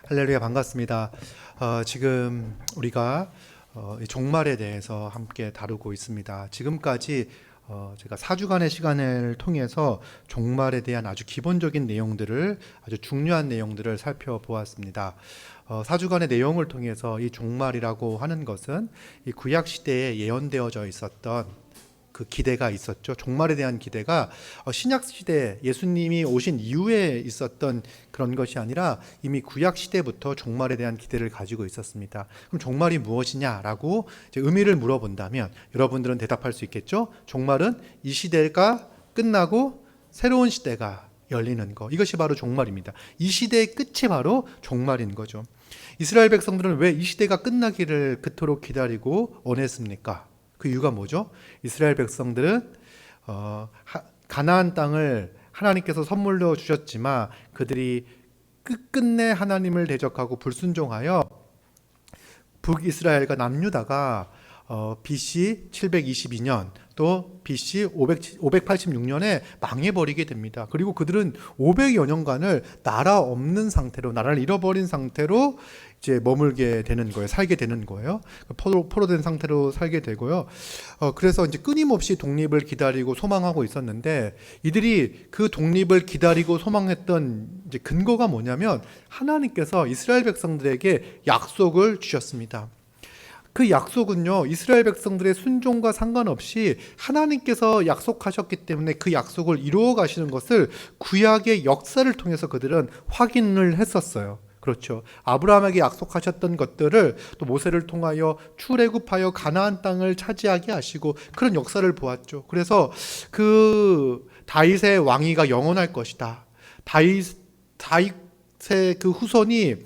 할렐루야, 반갑습니다. 지금 우리가 이 종말에 대해서 함께 다루고 있습니다. 지금까지 제가 4주간의 시간을 통해서 종말에 대한 아주 기본적인 내용들을, 아주 중요한 내용들을 살펴보았습니다. 4주간의 내용을 통해서 이 종말이라고 하는 것은 이 구약 시대에 예언되어져 있었던 그 기대가 있었죠. 종말에 대한 기대가 신약 시대 예수님이 오신 이후에 있었던 그런 것이 아니라 이미 구약 시대부터 종말에 대한 기대를 가지고 있었습니다. 그럼 종말이 무엇이냐라고 이제 의미를 물어본다면 여러분들은 대답할 수 있겠죠. 종말은 이 시대가 끝나고 새로운 시대가 열리는 것, 이것이 바로 종말입니다. 이 시대의 끝이 바로 종말인 거죠. 이스라엘 백성들은 왜 이 시대가 끝나기를 그토록 기다리고 원했습니까? 그 이유가 뭐죠? 이스라엘 백성들은 가나안 땅을 하나님께서 선물로 주셨지만 그들이 끝끝내 하나님을 대적하고 불순종하여 북이스라엘과 남유다가 BC 722년 또 BC 586년에 망해버리게 됩니다. 그리고 그들은 500여 년간을 나라 없는 상태로, 나라를 잃어버린 상태로 이제 머물게 되는 거예요. 살게 되는 거예요. 포로된 상태로 살게 되고요. 그래서 이제 끊임없이 독립을 기다리고 소망하고 있었는데 이들이 그 독립을 기다리고 소망했던 이제 근거가 뭐냐면 하나님께서 이스라엘 백성들에게 약속을 주셨습니다. 그 약속은요, 이스라엘 백성들의 순종과 상관없이 하나님께서 약속하셨기 때문에 그 약속을 이루어 가시는 것을 구약의 역사를 통해서 그들은 확인을 했었어요. 그렇죠. 아브라함에게 약속하셨던 것들을 또 모세를 통하여 출애굽하여 가나안 땅을 차지하게 하시고 그런 역사를 보았죠. 그래서 그 다윗의 왕위가 영원할 것이다. 다윗의 그 후손이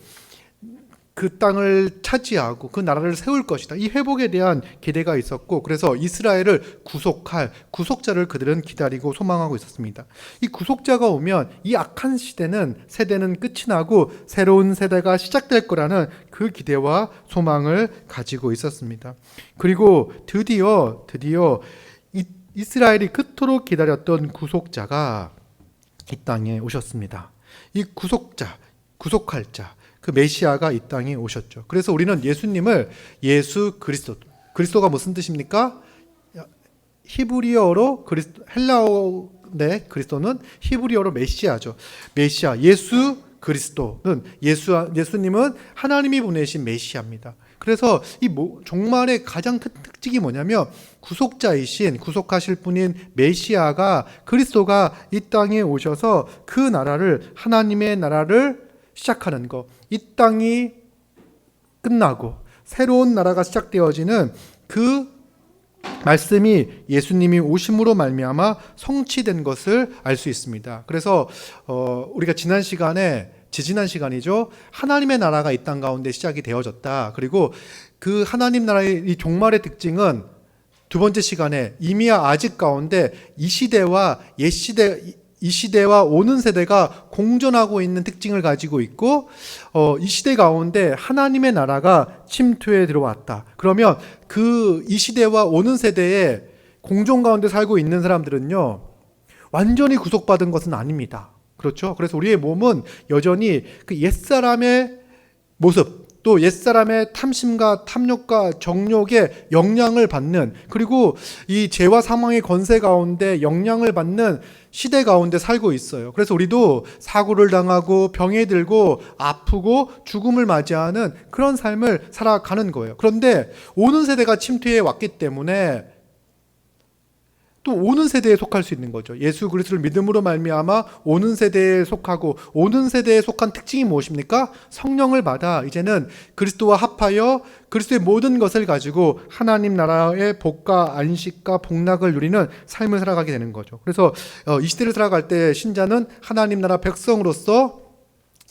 그 땅을 차지하고 그 나라를 세울 것이다. 이 회복에 대한 기대가 있었고, 그래서 이스라엘을 구속할 구속자를 그들은 기다리고 소망하고 있었습니다. 이 구속자가 오면 이 악한 세대는 끝이 나고 새로운 세대가 시작될 거라는 그 기대와 소망을 가지고 있었습니다. 그리고 드디어 이스라엘이 그토록 기다렸던 구속자가 이 땅에 오셨습니다. 이 구속할 자, 그 메시아가 이 땅에 오셨죠. 그래서 우리는 예수님을 예수 그리스도가 무슨 뜻입니까? 히브리어로 헬라어 그리스도는 히브리어로 메시아죠. 메시아, 예수 그리스도는 예수님은 하나님이 보내신 메시아입니다. 그래서 이 종말의 가장 큰 특징이 뭐냐면 구속하실 분인 메시아가 그리스도가 이 땅에 오셔서 그 나라를, 하나님의 나라를 시작하는 것, 이 땅이 끝나고 새로운 나라가 시작되어지는 그 말씀이 예수님이 오심으로 말미암아 성취된 것을 알 수 있습니다. 그래서 우리가 지지난 시간이죠. 하나님의 나라가 이 땅 가운데 시작이 되어졌다. 그리고 그 하나님 나라의 이 종말의 특징은 두 번째 시간에 이미야 아직 가운데 이 시대와 오는 세대가 공존하고 있는 특징을 가지고 있고, 이 시대 가운데 하나님의 나라가 침투해 들어왔다. 그러면 이 시대와 오는 세대에 공존 가운데 살고 있는 사람들은요, 완전히 구속받은 것은 아닙니다. 그렇죠? 그래서 우리의 몸은 여전히 그 옛사람의 모습, 또 옛사람의 탐심과 탐욕과 정욕의 영향을 받는, 그리고 이 죄와 사망의 권세 가운데 영향을 받는 시대 가운데 살고 있어요. 그래서 우리도 사고를 당하고 병에 들고 아프고 죽음을 맞이하는 그런 삶을 살아가는 거예요. 그런데 오는 세대가 침투해 왔기 때문에 또 오는 세대에 속할 수 있는 거죠. 예수 그리스도를 믿음으로 말미암아 오는 세대에 속하고, 오는 세대에 속한 특징이 무엇입니까? 성령을 받아 이제는 그리스도와 합하여 그리스도의 모든 것을 가지고 하나님 나라의 복과 안식과 복락을 누리는 삶을 살아가게 되는 거죠. 그래서 이 시대를 살아갈 때 신자는 하나님 나라 백성으로서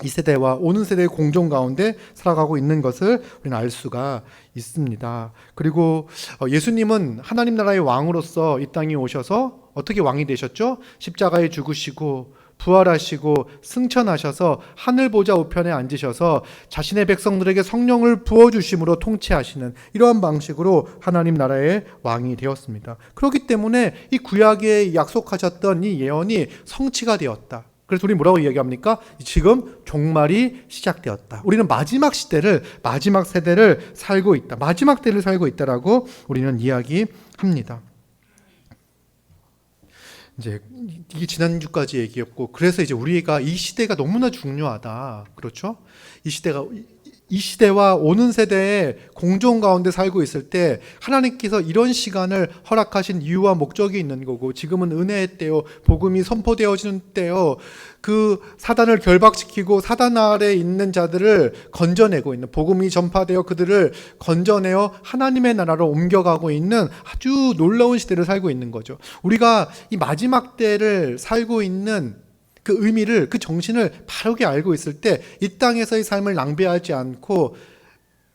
이 세대와 오는 세대의 공존 가운데 살아가고 있는 것을 우리는 알 수가 있습니다. 그리고 예수님은 하나님 나라의 왕으로서 이 땅에 오셔서 어떻게 왕이 되셨죠? 십자가에 죽으시고 부활하시고 승천하셔서 하늘 보좌 우편에 앉으셔서 자신의 백성들에게 성령을 부어주심으로 통치하시는 이러한 방식으로 하나님 나라의 왕이 되었습니다. 그렇기 때문에 이 구약에 약속하셨던 이 예언이 성취가 되었다. 그래서 우리 뭐라고 이야기합니까? 지금 종말이 시작되었다. 우리는 마지막 시대를, 마지막 세대를 살고 있다. 마지막 때를 살고 있다라고 우리는 이야기합니다. 이제 이게 지난주까지 얘기였고, 그래서 이제 우리가 이 시대가 너무나 중요하다. 그렇죠? 이 시대와 오는 세대의 공존 가운데 살고 있을 때 하나님께서 이런 시간을 허락하신 이유와 목적이 있는 거고, 지금은 은혜의 때요, 복음이 선포되어지는 때요, 그 사단을 결박시키고 사단 아래 있는 자들을 건져내고 있는, 복음이 전파되어 그들을 건져내어 하나님의 나라로 옮겨가고 있는 아주 놀라운 시대를 살고 있는 거죠. 우리가 이 마지막 때를 살고 있는 그 의미를, 그 정신을 바르게 알고 있을 때 이 땅에서의 삶을 낭비하지 않고,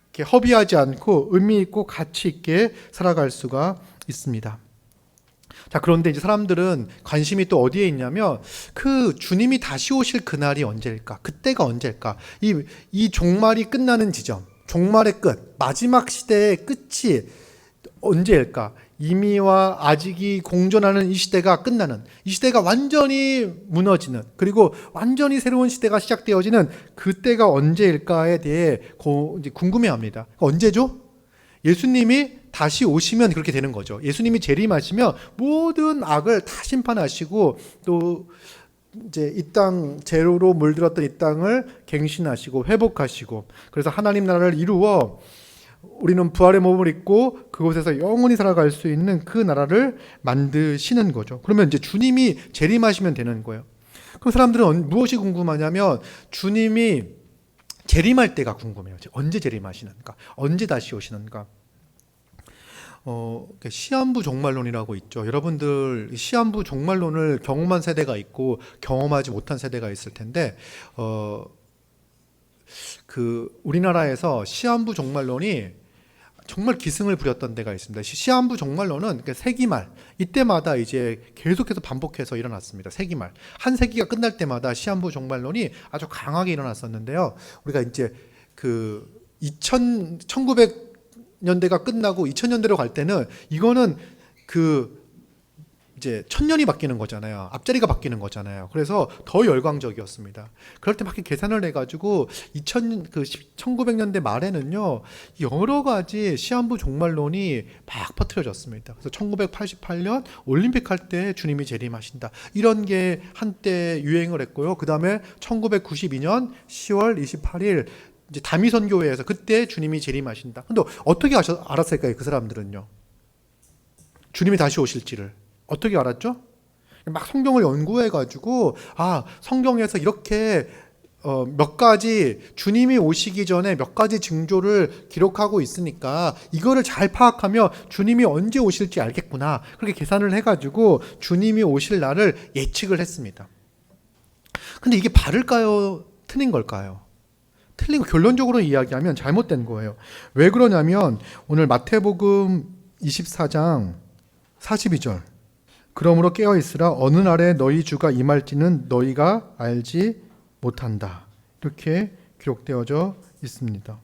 이렇게 허비하지 않고 의미 있고 가치 있게 살아갈 수가 있습니다. 자, 그런데 이제 사람들은 관심이 또 어디에 있냐면, 그 주님이 다시 오실 그날이 언제일까? 그때가 언제일까? 이 종말이 끝나는 지점, 종말의 끝, 마지막 시대의 끝이 언제일까? 이미와 아직이 공존하는 이 시대가 끝나는, 이 시대가 완전히 무너지는, 그리고 완전히 새로운 시대가 시작되어지는 그때가 언제일까에 대해 이제 궁금해합니다. 언제죠? 예수님이 다시 오시면 그렇게 되는 거죠. 예수님이 재림하시면 모든 악을 다 심판하시고, 또 이제 이 땅, 죄로 물들었던 이 땅을 갱신하시고 회복하시고, 그래서 하나님 나라를 이루어 우리는 부활의 몸을 입고 그곳에서 영원히 살아갈 수 있는 그 나라를 만드시는 거죠. 그러면 이제 주님이 재림하시면 되는 거예요. 그럼 사람들은 무엇이 궁금하냐면, 주님이 재림할 때가 궁금해요. 언제 재림하시는가? 언제 다시 오시는가? 시한부 종말론이라고 있죠. 여러분들 시한부 종말론을 경험한 세대가 있고 경험하지 못한 세대가 있을 텐데, 우리나라에서 시한부 종말론이 정말 기승을 부렸던 데가 있습니다. 시한부 종말론은 세기말, 이때마다 이제 계속해서 반복해서 일어났습니다. 세기말, 한 세기가 끝날 때마다 시한부 종말론이 아주 강하게 일어났었는데요. 우리가 이제 1900년대가 끝나고 2000년대로 갈 때는 이거는 이제 천년이 바뀌는 거잖아요. 앞자리가 바뀌는 거잖아요. 그래서 더 열광적이었습니다. 그럴 때 막 계산을 해가지고 1900년대 말에는요, 여러 가지 시한부 종말론이 막 퍼뜨려졌습니다. 그래서 1988년 올림픽 할 때 주님이 재림하신다, 이런 게 한때 유행을 했고요. 그 다음에 1992년 10월 28일 이제 다미선교회에서 그때 주님이 재림하신다. 근데 어떻게 알았을까요? 그 사람들은요, 주님이 다시 오실지를 어떻게 알았죠? 막 성경을 연구해가지고, 성경에서 이렇게 몇 가지, 주님이 오시기 전에 몇 가지 징조를 기록하고 있으니까 이거를 잘 파악하면 주님이 언제 오실지 알겠구나, 그렇게 계산을 해가지고 주님이 오실 날을 예측을 했습니다. 근데 이게 바를까요? 틀린 걸까요? 틀리고, 결론적으로 이야기하면 잘못된 거예요. 왜 그러냐면, 오늘 마태복음 24장 42절, 그러므로 깨어있으라, 어느 날에 너희 주가 임할지는 너희가 알지 못한다, 이렇게 기록되어져 있습니다.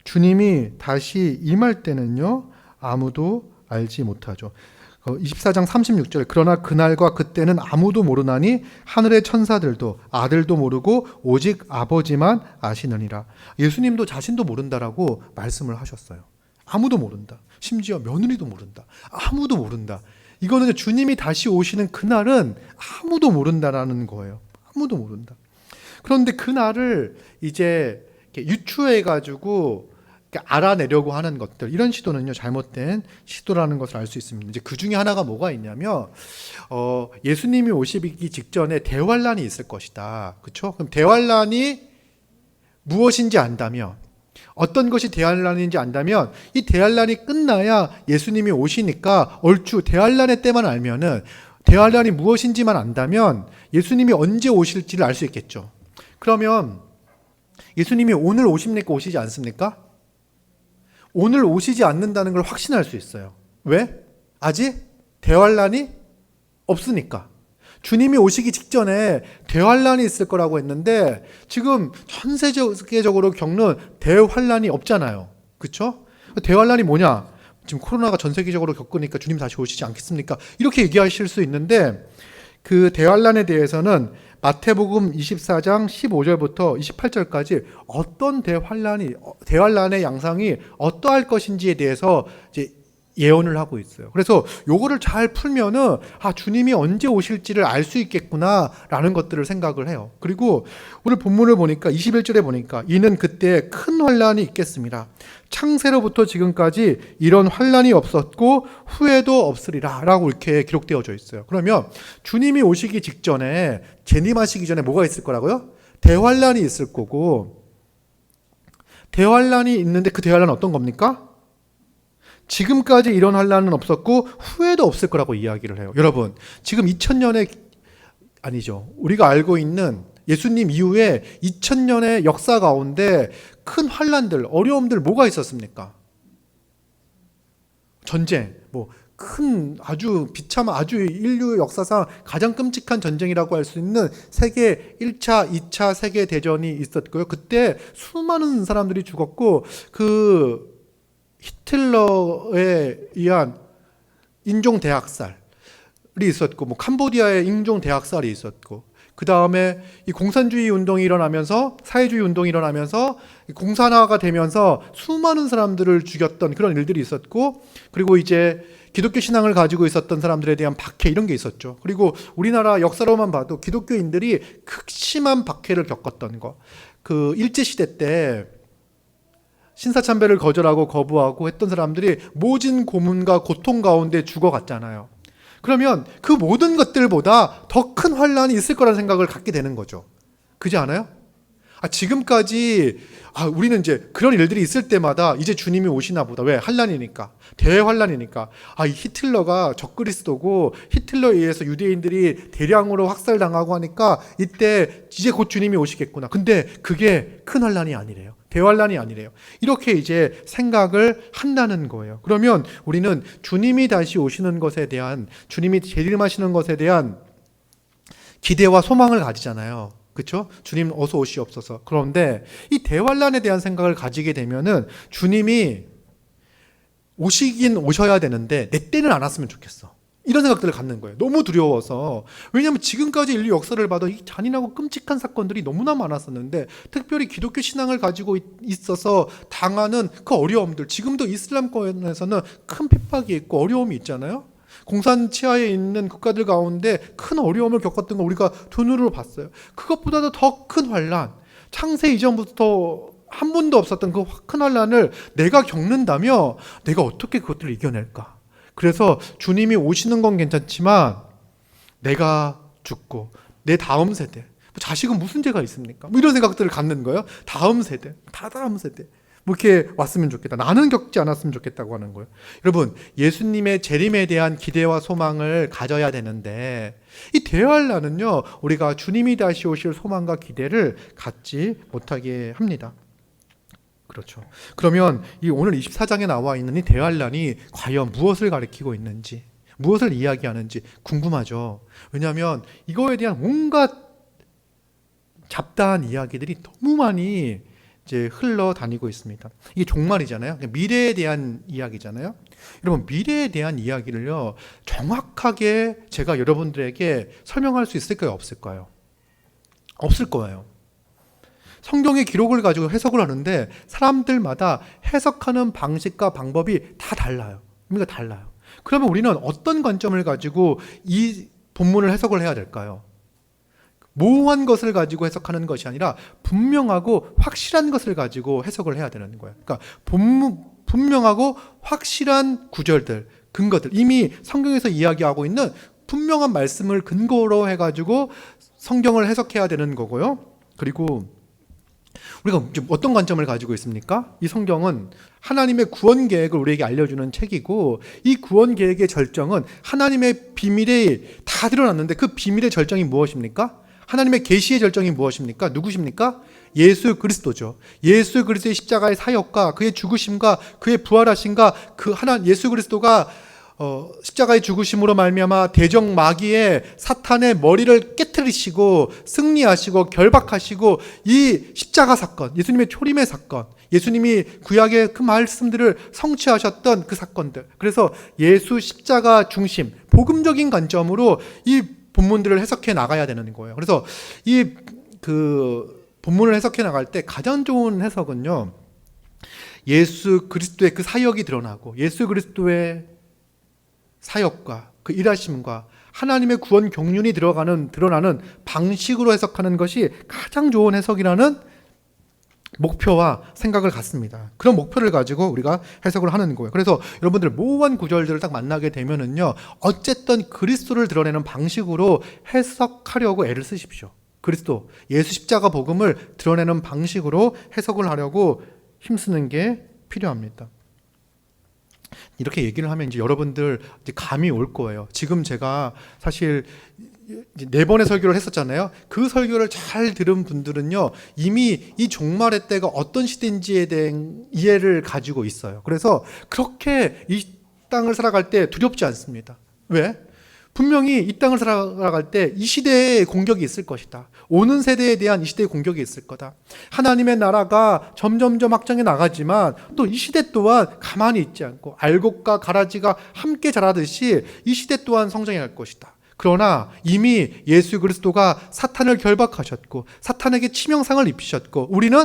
주님이 다시 임할 때는요, 아무도 알지 못하죠. 24장 36절, 그러나 그날과 그때는 아무도 모르나니 하늘의 천사들도 아들도 모르고 오직 아버지만 아시느니라. 예수님도 자신도 모른다라고 말씀을 하셨어요. 아무도 모른다. 심지어 며느리도 모른다. 아무도 모른다. 이거는 주님이 다시 오시는 그날은 아무도 모른다라는 거예요. 아무도 모른다. 그런데 그날을 이제 유추해가지고 알아내려고 하는 것들, 이런 시도는요, 잘못된 시도라는 것을 알 수 있습니다. 이제 그 중에 하나가 뭐가 있냐면, 예수님이 오시기 직전에 대환란이 있을 것이다. 그렇죠? 그럼 대환란이 무엇인지 안다면, 어떤 것이 대환란인지 안다면, 이 대환란이 끝나야 예수님이 오시니까 얼추 대환란의 때만 알면은, 대환란이 무엇인지만 안다면 예수님이 언제 오실지를 알 수 있겠죠. 그러면 예수님이 오늘 오십니까, 오시지 않습니까? 오늘 오시지 않는다는 걸 확신할 수 있어요. 왜? 아직 대환란이 없으니까. 주님이 오시기 직전에 대환란이 있을 거라고 했는데 지금 전 세계적으로 겪는 대환란이 없잖아요. 그렇죠? 대환란이 뭐냐? 지금 코로나가 전 세계적으로 겪으니까 주님 다시 오시지 않겠습니까? 이렇게 얘기하실 수 있는데, 그 대환란에 대해서는 마태복음 24장 15절부터 28절까지 어떤 대환란의 양상이 어떠할 것인지에 대해서 이제 예언을 하고 있어요. 그래서 요거를 잘 풀면은 주님이 언제 오실지를 알 수 있겠구나라는 것들을 생각을 해요. 그리고 오늘 본문을 보니까 21절에 보니까 이는 그때 큰 환란이 있겠습니다. 창세로부터 지금까지 이런 환란이 없었고 후에도 없으리라 라고 이렇게 기록되어져 있어요. 그러면 주님이 오시기 직전에, 재림하시기 전에 뭐가 있을 거라고요? 대환란이 있을 거고, 대환란이 있는데 그 대환란은 어떤 겁니까? 지금까지 이런 환란은 없었고 후에도 없을 거라고 이야기를 해요. 여러분, 지금 2000년의 아니죠. 우리가 알고 있는 예수님 이후에 2000년의 역사 가운데 큰 환란들, 어려움들 뭐가 있었습니까? 전쟁, 큰 아주 비참한, 아주 인류 역사상 가장 끔찍한 전쟁이라고 할 수 있는 세계 1차, 2차 세계 대전이 있었고요. 그때 수많은 사람들이 죽었고, 그 히틀러에 의한 인종 대학살이 있었고, 캄보디아의 인종 대학살이 있었고, 그 다음에 이 공산주의 운동이 일어나면서, 사회주의 운동이 일어나면서 공산화가 되면서 수많은 사람들을 죽였던 그런 일들이 있었고, 그리고 이제 기독교 신앙을 가지고 있었던 사람들에 대한 박해, 이런 게 있었죠. 그리고 우리나라 역사로만 봐도 기독교인들이 극심한 박해를 겪었던 거, 그 일제시대 때 신사참배를 거부하고 했던 사람들이 모진 고문과 고통 가운데 죽어갔잖아요. 그러면 그 모든 것들보다 더 큰 환란이 있을 거라는 생각을 갖게 되는 거죠. 그렇지 않아요? 지금까지 우리는 이제 그런 일들이 있을 때마다 이제 주님이 오시나 보다. 왜? 환란이니까. 대환란이니까. 이 히틀러가 적그리스도고 히틀러에 의해서 유대인들이 대량으로 학살당하고 하니까 이때 이제 곧 주님이 오시겠구나. 근데 그게 큰 환란이 아니래요. 대환란이 아니래요. 이렇게 이제 생각을 한다는 거예요. 그러면 우리는 주님이 다시 오시는 것에 대한, 주님이 재림하시는 것에 대한 기대와 소망을 가지잖아요. 그렇죠? 주님 어서 오시옵소서. 그런데 이 대환란에 대한 생각을 가지게 되면은 주님이 오시긴 오셔야 되는데 내 때는 안 왔으면 좋겠어. 이런 생각들을 갖는 거예요. 너무 두려워서. 왜냐하면 지금까지 인류 역사를 봐도 이 잔인하고 끔찍한 사건들이 너무나 많았었는데, 특별히 기독교 신앙을 가지고 있어서 당하는 그 어려움들, 지금도 이슬람권에서는 큰 핍박이 있고 어려움이 있잖아요. 공산 치하에 있는 국가들 가운데 큰 어려움을 겪었던 거 우리가 두 눈으로 봤어요. 그것보다도 더 큰 환란, 창세 이전부터 한 번도 없었던 그 큰 환란을 내가 겪는다며 내가 어떻게 그것들을 이겨낼까? 그래서 주님이 오시는 건 괜찮지만 내가 죽고 내 다음 세대, 자식은 무슨 죄가 있습니까? 이런 생각들을 갖는 거예요. 다음 세대, 다음 세대 이렇게 왔으면 좋겠다. 나는 겪지 않았으면 좋겠다고 하는 거예요. 여러분, 예수님의 재림에 대한 기대와 소망을 가져야 되는데 이 대환란은요, 우리가 주님이 다시 오실 소망과 기대를 갖지 못하게 합니다. 그렇죠. 그러면 이 오늘 24장에 나와 있는 이 대환란이 과연 무엇을 가리키고 있는지, 무엇을 이야기하는지 궁금하죠. 왜냐하면 이거에 대한 온갖 잡다한 이야기들이 너무 많이 이제 흘러다니고 있습니다. 이게 종말이잖아요. 미래에 대한 이야기잖아요. 여러분, 미래에 대한 이야기를요, 정확하게 제가 여러분들에게 설명할 수 있을까요? 없을까요? 없을 거예요. 성경의 기록을 가지고 해석을 하는데 사람들마다 해석하는 방식과 방법이 다 달라요. 의미가 달라요. 그러면 우리는 어떤 관점을 가지고 이 본문을 해석을 해야 될까요? 모호한 것을 가지고 해석하는 것이 아니라 분명하고 확실한 것을 가지고 해석을 해야 되는 거예요. 그러니까 분명하고 확실한 구절들, 근거들, 이미 성경에서 이야기하고 있는 분명한 말씀을 근거로 해가지고 성경을 해석해야 되는 거고요. 그리고 우리가 어떤 관점을 가지고 있습니까? 이 성경은 하나님의 구원 계획을 우리에게 알려주는 책이고, 이 구원 계획의 절정은 하나님의 비밀이 다 드러났는데 그 비밀의 절정이 무엇입니까? 하나님의 계시의 절정이 무엇입니까? 누구십니까? 예수 그리스도죠. 예수 그리스도의 십자가의 사역과 그의 죽으심과 그의 부활하심과 예수 그리스도가 십자가의 죽으심으로 말미암아 대적 마귀의 사탄의 머리를 깨트리시고 승리하시고 결박하시고, 이 십자가 사건, 예수님의 초림의 사건, 예수님이 구약의 그 말씀들을 성취하셨던 그 사건들, 그래서 예수 십자가 중심 복음적인 관점으로 이 본문들을 해석해 나가야 되는 거예요. 그래서 이 본문을 해석해 나갈 때 가장 좋은 해석은요, 예수 그리스도의 그 사역이 드러나고 예수 그리스도의 사역과 그 일하심과 하나님의 구원 경륜이 드러나는 방식으로 해석하는 것이 가장 좋은 해석이라는 목표와 생각을 갖습니다. 그런 목표를 가지고 우리가 해석을 하는 거예요. 그래서 여러분들 모호한 구절들을 딱 만나게 되면은요, 어쨌든 그리스도를 드러내는 방식으로 해석하려고 애를 쓰십시오. 그리스도, 예수 십자가 복음을 드러내는 방식으로 해석을 하려고 힘쓰는 게 필요합니다. 이렇게 얘기를 하면 이제 여러분들 이제 감이 올 거예요. 지금 제가 사실 4번의 설교를 했었잖아요. 그 설교를 잘 들은 분들은요, 이미 이 종말의 때가 어떤 시대인지에 대한 이해를 가지고 있어요. 그래서 그렇게 이 땅을 살아갈 때 두렵지 않습니다. 왜? 분명히 이 땅을 살아갈 때 이 시대에 공격이 있을 것이다. 오는 세대에 대한 이 시대의 공격이 있을 거다. 하나님의 나라가 점점점 확장해 나가지만 또 이 시대 또한 가만히 있지 않고 알곡과 가라지가 함께 자라듯이 이 시대 또한 성장해 갈 것이다. 그러나 이미 예수 그리스도가 사탄을 결박하셨고 사탄에게 치명상을 입히셨고, 우리는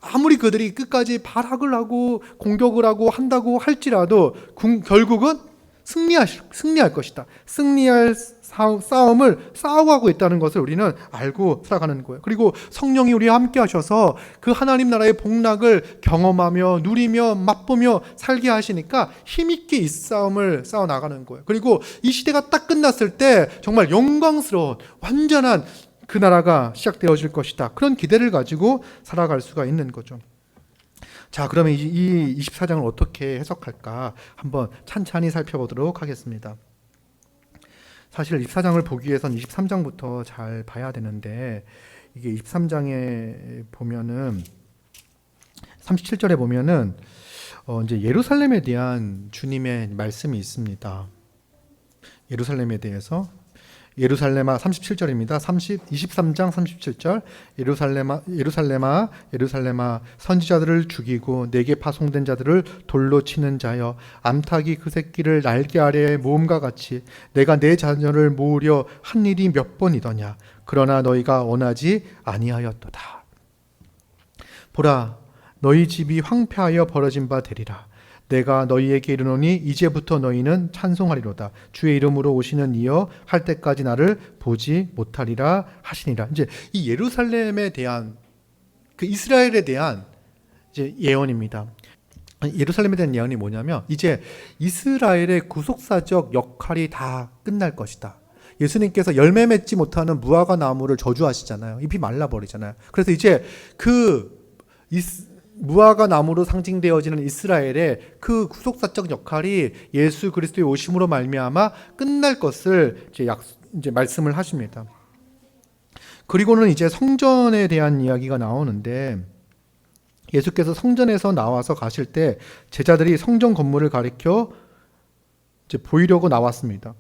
아무리 그들이 끝까지 발악을 하고 공격을 하고 한다고 할지라도 결국은 승리할 것이다. 승리할 싸움을 싸워가고 있다는 것을 우리는 알고 살아가는 거예요. 그리고 성령이 우리와 함께 하셔서 그 하나님 나라의 복락을 경험하며 누리며 맛보며 살게 하시니까 힘있게 이 싸움을 싸워나가는 거예요. 그리고 이 시대가 딱 끝났을 때 정말 영광스러운 완전한 그 나라가 시작되어질 것이다. 그런 기대를 가지고 살아갈 수가 있는 거죠. 자, 그러면 이 24장을 어떻게 해석할까 한번 찬찬히 살펴보도록 하겠습니다. 사실 24장을 보기 위해선 23장부터 잘 봐야 되는데, 이게 23장에 보면은 37절에 보면은 이제 예루살렘에 대한 주님의 말씀이 있습니다. 예루살렘에 대해서 예루살렘아, 37절입니다. 23장 37절. 예루살렘아, 선지자들을 죽이고 내게 파송된 자들을 돌로 치는 자여, 암탉이 그 새끼를 날개 아래에 모음과 같이 내가 내 자녀를 모으려 한 일이 몇 번이더냐. 그러나 너희가 원하지 아니하였도다. 보라, 너희 집이 황폐하여 벌어진 바 되리라. 내가 너희에게 이르노니 이제부터 너희는 찬송하리로다. 주의 이름으로 오시는 이여 할 때까지 나를 보지 못하리라 하시니라. 이제 이 예루살렘에 대한, 그 이스라엘에 대한 이제 예언입니다. 예루살렘에 대한 예언이 뭐냐면, 이제 이스라엘의 구속사적 역할이 다 끝날 것이다. 예수님께서 열매 맺지 못하는 무화과 나무를 저주하시잖아요. 잎이 말라버리잖아요. 그래서 이제 무화과 나무로 상징되어지는 이스라엘의 그 구속사적 역할이 예수 그리스도의 오심으로 말미암아 끝날 것을 이제 말씀을 하십니다. 그리고는 이제 성전에 대한 이야기가 나오는데, 예수께서 성전에서 나와서 가실 때 제자들이 성전 건물을 가리켜 이제 보이려고 나왔습니다.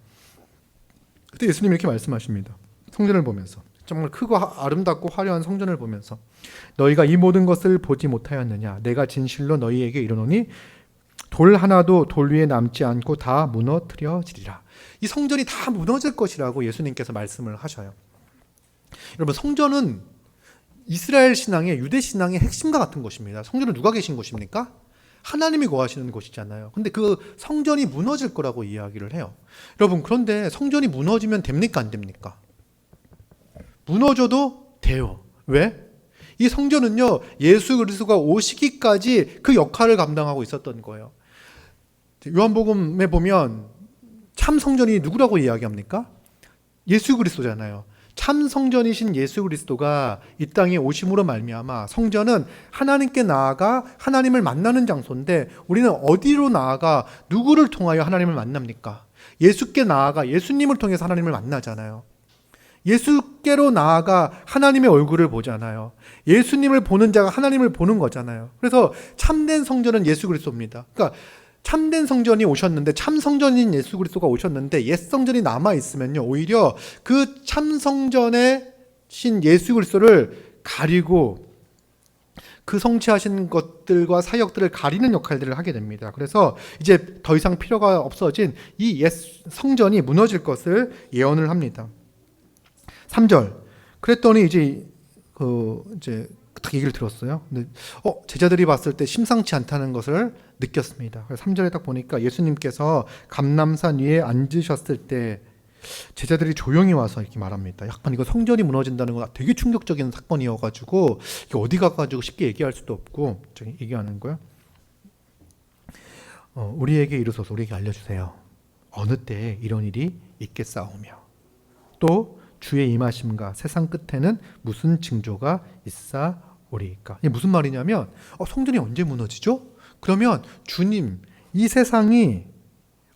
그때 예수님이 이렇게 말씀하십니다. 성전을 보면서, 정말 크고 아름답고 화려한 성전을 보면서, 너희가 이 모든 것을 보지 못하였느냐? 내가 진실로 너희에게 이르노니 돌 하나도 돌 위에 남지 않고 다 무너뜨려지리라. 이 성전이 다 무너질 것이라고 예수님께서 말씀을 하셔요. 여러분, 성전은 이스라엘 신앙의, 유대 신앙의 핵심과 같은 것입니다. 성전은 누가 계신 곳입니까? 하나님이 거하시는 곳이잖아요. 근데 그 성전이 무너질 거라고 이야기를 해요. 여러분, 그런데 성전이 무너지면 됩니까, 안 됩니까? 무너져도 돼요. 왜? 이 성전은요, 예수 그리스도가 오시기까지 그 역할을 감당하고 있었던 거예요. 요한복음에 보면 참 성전이 누구라고 이야기합니까? 예수 그리스도잖아요. 참 성전이신 예수 그리스도가 이 땅에 오심으로 말미암아, 성전은 하나님께 나아가 하나님을 만나는 장소인데, 우리는 어디로 나아가 누구를 통하여 하나님을 만납니까? 예수께 나아가 예수님을 통해서 하나님을 만나잖아요. 예수께로 나아가 하나님의 얼굴을 보잖아요. 예수님을 보는 자가 하나님을 보는 거잖아요. 그래서 참된 성전은 예수 그리스도입니다. 그러니까 참된 성전이 오셨는데, 참 성전인 예수 그리스도가 오셨는데 옛 성전이 남아 있으면요, 오히려 그 참 성전의 신 예수 그리스도를 가리고 그 성취하신 것들과 사역들을 가리는 역할들을 하게 됩니다. 그래서 이제 더 이상 필요가 없어진 이 옛 성전이 무너질 것을 예언을 합니다. 3절. 그랬더니 이제 딱 얘기를 들었어요. 근데 제자들이 봤을 때 심상치 않다는 것을 느꼈습니다. 3절에 딱 보니까 예수님께서 감람산 위에 앉으셨을 때 제자들이 조용히 와서 이렇게 말합니다. 약간 이거 성전이 무너진다는 건 되게 충격적인 사건이어가지고 이게 어디 가가지고 쉽게 얘기할 수도 없고 저기 얘기하는 거예요. 우리에게 이르소서, 우리에게 알려주세요. 어느 때에 이런 일이 있겠사오며 또 주의 임하심과 세상 끝에는 무슨 징조가 있사오리이까. 이게 무슨 말이냐면 성전이 언제 무너지죠? 그러면 주님, 이 세상이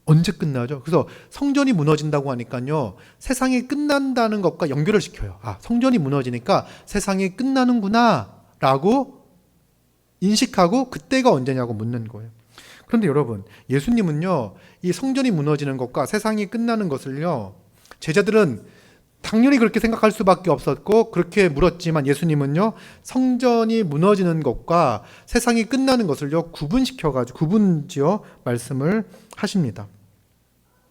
언제 끝나죠? 그래서 성전이 무너진다고 하니까요, 세상이 끝난다는 것과 연결을 시켜요. 성전이 무너지니까 세상이 끝나는구나 라고 인식하고 그때가 언제냐고 묻는 거예요. 그런데 여러분, 예수님은요, 이 성전이 무너지는 것과 세상이 끝나는 것을요, 제자들은 당연히 그렇게 생각할 수밖에 없었고 그렇게 물었지만 예수님은요, 성전이 무너지는 것과 세상이 끝나는 것을요 구분지어 말씀을 하십니다.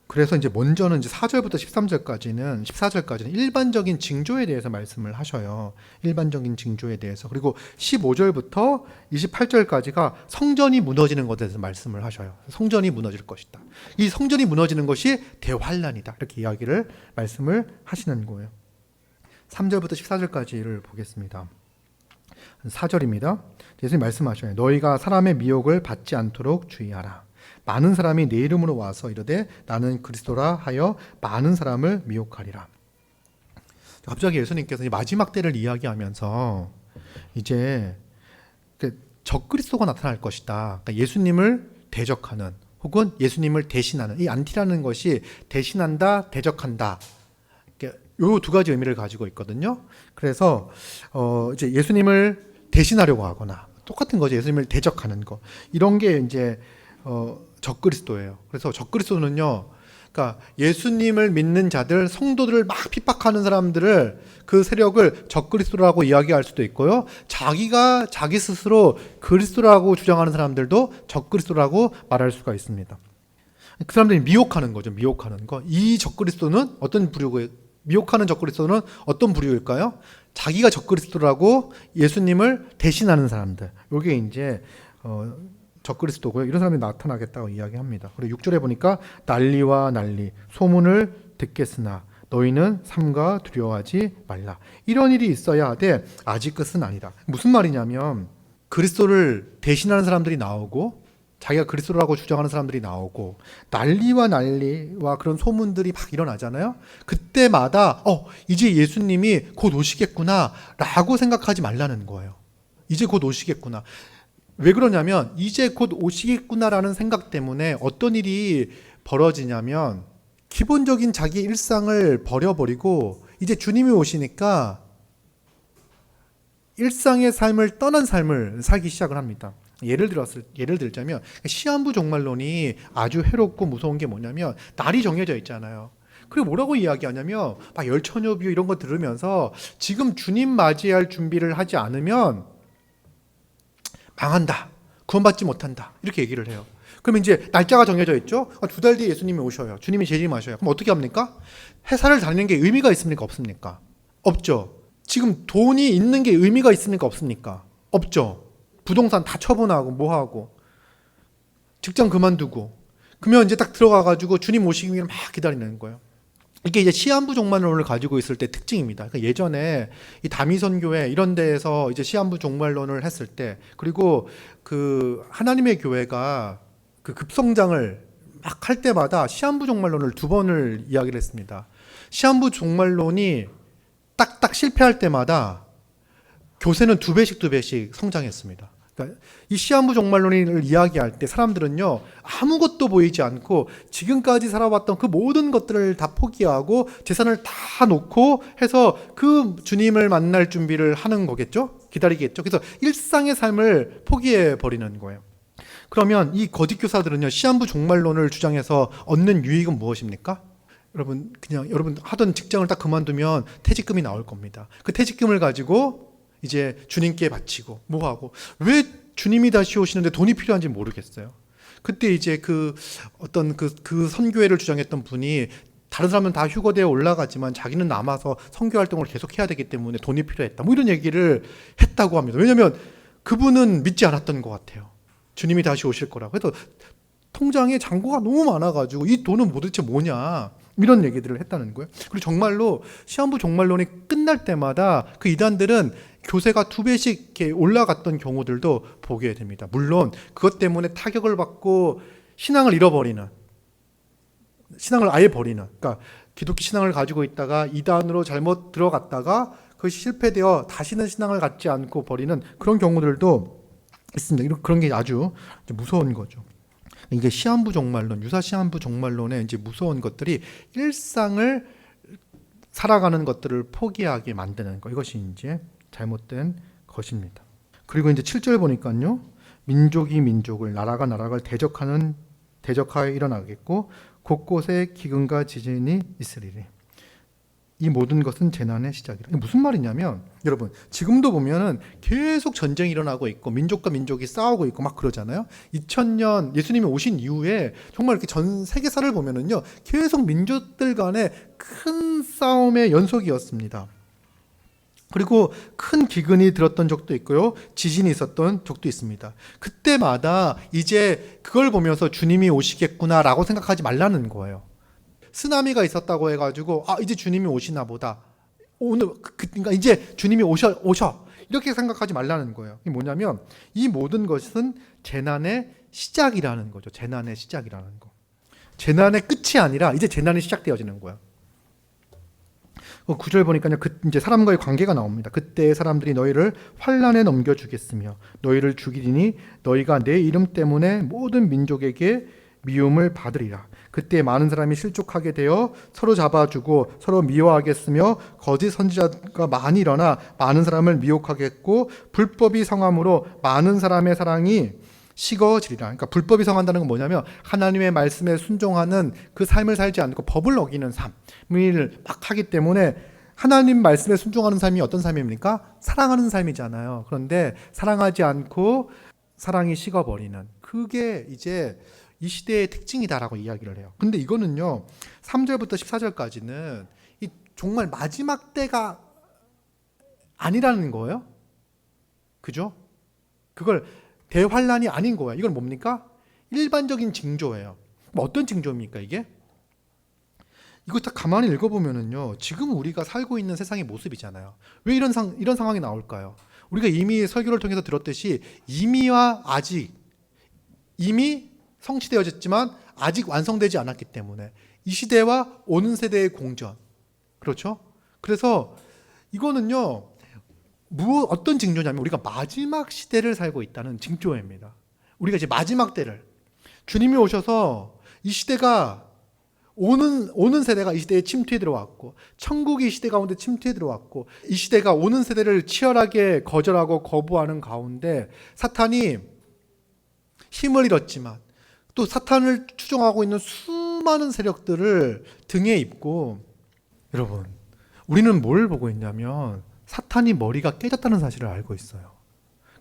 그래서 이제 먼저는 이제 4절부터 14절까지는 일반적인 징조에 대해서 말씀을 하셔요. 일반적인 징조에 대해서. 그리고 15절부터 28절까지가 성전이 무너지는 것에 대해서 말씀을 하셔요. 성전이 무너질 것이다. 이 성전이 무너지는 것이 대환란이다. 이렇게 말씀을 하시는 거예요. 3절부터 14절까지를 보겠습니다. 4절입니다. 예수님 말씀하셔요. 너희가 사람의 미혹을 받지 않도록 주의하라. 많은 사람이 내 이름으로 와서 이르되 나는 그리스도라 하여 많은 사람을 미혹하리라. 갑자기 예수님께서 마지막 때를 이야기하면서 이제 적그리스도가 나타날 것이다. 그러니까 예수님을 대적하는 혹은 예수님을 대신하는, 이 안티라는 것이 대신한다, 대적한다. 요 두 가지 의미를 가지고 있거든요. 그래서 이제 예수님을 대신하려고 하거나 똑같은 거죠. 예수님을 대적하는 거. 이런 게 이제 적그리스도예요. 그래서 적그리스도는요, 그러니까 예수님을 믿는 자들, 성도들을 막 핍박하는 사람들을, 그 세력을 적그리스도라고 이야기할 수도 있고요, 자기 스스로 그리스도라고 주장하는 사람들도 적그리스도라고 말할 수가 있습니다. 그 사람들이 미혹하는 거죠. 미혹하는 거. 이 적그리스도는 미혹하는 적그리스도는 어떤 부류일까요? 자기가 적그리스도라고 예수님을 대신하는 사람들. 이게 이제 적그리스도고요. 이런 사람이 나타나겠다고 이야기합니다. 그리고 6절에 보니까 난리와 난리, 소문을 듣겠으나 너희는 삼가 두려워하지 말라. 이런 일이 있어야 하되 아직 끝은 아니다. 무슨 말이냐면 그리스도를 대신하는 사람들이 나오고 자기가 그리스도라고 주장하는 사람들이 나오고 난리와 그런 소문들이 막 일어나잖아요. 그때마다 이제 예수님이 곧 오시겠구나 라고 생각하지 말라는 거예요. 이제 곧 오시겠구나. 왜 그러냐면 이제 곧 오시겠구나라는 생각 때문에 어떤 일이 벌어지냐면 기본적인 자기 일상을 버려버리고 이제 주님이 오시니까 일상의 삶을 떠난 삶을 살기 시작을 합니다. 예를 들자면 시한부 종말론이 아주 해롭고 무서운 게 뭐냐면 날이 정해져 있잖아요. 그리고 뭐라고 이야기하냐면 막 열처녀비유 이런 거 들으면서 지금 주님 맞이할 준비를 하지 않으면 망한다, 구원받지 못한다, 이렇게 얘기를 해요. 그러면 이제 날짜가 정해져 있죠. 2달 뒤에 예수님이 오셔요. 주님이 재림하셔요. 그럼 어떻게 합니까? 회사를 다니는 게 의미가 있습니까? 없습니까? 없죠. 지금 돈이 있는 게 의미가 있습니까? 없습니까? 없죠. 부동산 다 처분하고 뭐하고 직장 그만두고 그러면 이제 딱 들어가가지고 주님 오시기 위해 막 기다리는 거예요. 이게 이제 시한부 종말론을 가지고 있을 때 특징입니다. 그러니까 예전에 이 다미선교회 이런 데에서 이제 시한부 종말론을 했을 때, 그리고 그 하나님의 교회가 그 급성장을 막 할 때마다 시한부 종말론을 2번을 이야기를 했습니다. 시한부 종말론이 딱딱 실패할 때마다 교세는 2배씩 성장했습니다. 그러니까 이 시한부 종말론을 이야기할 때 사람들은요, 아무것도 보이지 않고 지금까지 살아왔던 그 모든 것들을 다 포기하고 재산을 다 놓고 해서 그 주님을 만날 준비를 하는 거겠죠? 기다리겠죠? 그래서 일상의 삶을 포기해 버리는 거예요. 그러면 이 거짓 교사들은요, 시한부 종말론을 주장해서 얻는 유익은 무엇입니까? 여러분 하던 직장을 딱 그만두면 퇴직금이 나올 겁니다. 그 퇴직금을 가지고 이제 주님께 바치고 뭐하고, 왜 주님이 다시 오시는데 돈이 필요한지 모르겠어요. 그때 이제 그 선교회를 주장했던 분이 다른 사람은 다 휴거되어 올라가지만 자기는 남아서 선교 활동을 계속해야 되기 때문에 돈이 필요했다. 뭐 이런 얘기를 했다고 합니다. 왜냐하면 그분은 믿지 않았던 것 같아요. 주님이 다시 오실 거라고. 그래서 통장에 잔고가 너무 많아가지고 이 돈은 도대체 뭐냐 이런 얘기들을 했다는 거예요. 그리고 정말로 시한부 종말론이 끝날 때마다 그 이단들은 교세가 2배씩 이렇게 올라갔던 경우들도 보게 됩니다. 물론 그것 때문에 타격을 받고 신앙을 잃어버리는, 신앙을 아예 버리는, 그러니까 기독교 신앙을 가지고 있다가 이단으로 잘못 들어갔다가 그것이 실패되어 다시는 신앙을 갖지 않고 버리는 그런 경우들도 있습니다. 그런 게 아주 무서운 거죠. 이게 시한부 종말론, 유사 시한부 종말론의 이제 무서운 것들이 일상을 살아가는 것들을 포기하게 만드는 것, 이것이 이제 잘못된 것입니다. 그리고 이제 7절 보니까요, 민족이 민족을, 나라가 나라를 대적하여 일어나겠고 곳곳에 기근과 지진이 있으리니 이 모든 것은 재난의 시작이라. 이게 무슨 말이냐면, 여러분 지금도 보면은 계속 전쟁이 일어나고 있고 민족과 민족이 싸우고 있고 막 그러잖아요. 2000년 예수님이 오신 이후에 정말 이렇게 전 세계사를 보면은요, 계속 민족들 간의 큰 싸움의 연속이었습니다. 그리고 큰 기근이 들었던 적도 있고요, 지진이 있었던 적도 있습니다. 그때마다 이제 그걸 보면서 주님이 오시겠구나라고 생각하지 말라는 거예요. 쓰나미가 있었다고 해가지고 이제 주님이 오시나 보다, 오늘 그러니까 이제 주님이 오셔 이렇게 생각하지 말라는 거예요. 이게 뭐냐면 이 모든 것은 재난의 시작이라는 거죠. 재난의 시작이라는 거. 재난의 끝이 아니라 이제 재난이 시작되어지는 거예요. 9절 보니까요, 이제 사람과의 관계가 나옵니다. 그때 사람들이 너희를 환난에 넘겨주겠으며 너희를 죽이리니 너희가 내 이름 때문에 모든 민족에게 미움을 받으리라. 그때 많은 사람이 실족하게 되어 서로 잡아주고 서로 미워하겠으며 거짓 선지자가 많이 일어나 많은 사람을 미혹하겠고 불법이 성함으로 많은 사람의 사랑이 식어지리라. 그러니까 불법이 성한다는 건 뭐냐면 하나님의 말씀에 순종하는 그 삶을 살지 않고 법을 어기는 삶을 막 하기 때문에, 하나님 말씀에 순종하는 삶이 어떤 삶입니까? 사랑하는 삶이잖아요. 그런데 사랑하지 않고 사랑이 식어버리는, 그게 이제 이 시대의 특징이다라고 이야기를 해요. 근데 이거는요, 3절부터 14절까지는 이 정말 마지막 때가 아니라는 거예요. 그죠? 그걸 대환란이 아닌 거예요. 이건 뭡니까? 일반적인 징조예요. 어떤 징조입니까 이게? 이거 다 가만히 읽어보면은요, 지금 우리가 살고 있는 세상의 모습이잖아요. 왜 이런 상황이 나올까요? 우리가 이미 설교를 통해서 들었듯이 이미 성취되어졌지만 아직 완성되지 않았기 때문에 이 시대와 오는 세대의 공전, 그렇죠? 그래서 이거는요, 어떤 징조냐면 우리가 마지막 시대를 살고 있다는 징조입니다. 우리가 이제 마지막 때를, 주님이 오셔서 이 시대가 오는 세대가 이 시대에 침투해 들어왔고 천국이 이 시대 가운데 침투해 들어왔고 이 시대가 오는 세대를 치열하게 거절하고 거부하는 가운데 사탄이 힘을 잃었지만 또 사탄을 추종하고 있는 수많은 세력들을 등에 입고, 여러분 우리는 뭘 보고 있냐면 사탄이 머리가 깨졌다는 사실을 알고 있어요.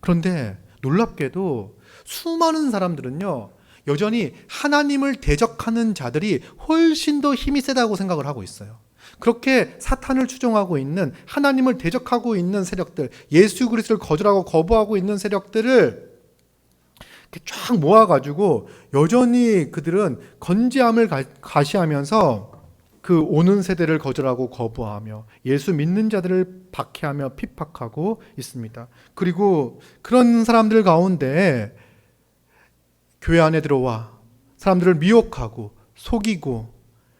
그런데 놀랍게도 수많은 사람들은요, 여전히 하나님을 대적하는 자들이 훨씬 더 힘이 세다고 생각을 하고 있어요. 그렇게 사탄을 추종하고 있는, 하나님을 대적하고 있는 세력들, 예수 그리스도를 거절하고 거부하고 있는 세력들을 이렇게 쫙 모아가지고 여전히 그들은 건재함을 가시하면서 그 오는 세대를 거절하고 거부하며 예수 믿는 자들을 박해하며 핍박하고 있습니다. 그리고 그런 사람들 가운데 교회 안에 들어와 사람들을 미혹하고 속이고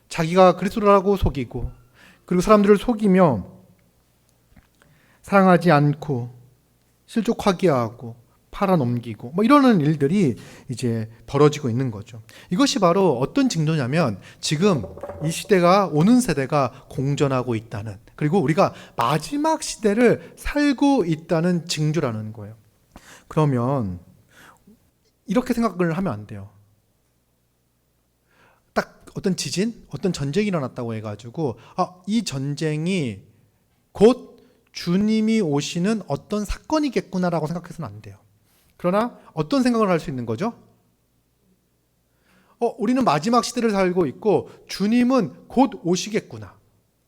자기가 그리스도라고 속이고, 그리고 사람들을 속이며 사랑하지 않고 실족하게 하고 팔아넘기고 뭐 이러는 일들이 이제 벌어지고 있는 거죠. 이것이 바로 어떤 징조냐면 지금 이 시대가, 오는 세대가 공전하고 있다는, 그리고 우리가 마지막 시대를 살고 있다는 징조라는 거예요. 그러면 이렇게 생각을 하면 안 돼요. 딱 어떤 지진, 어떤 전쟁이 일어났다고 해가지고 이 전쟁이 곧 주님이 오시는 어떤 사건이겠구나라고 생각해서는 안 돼요. 그러나 어떤 생각을 할 수 있는 거죠? 우리는 마지막 시대를 살고 있고 주님은 곧 오시겠구나.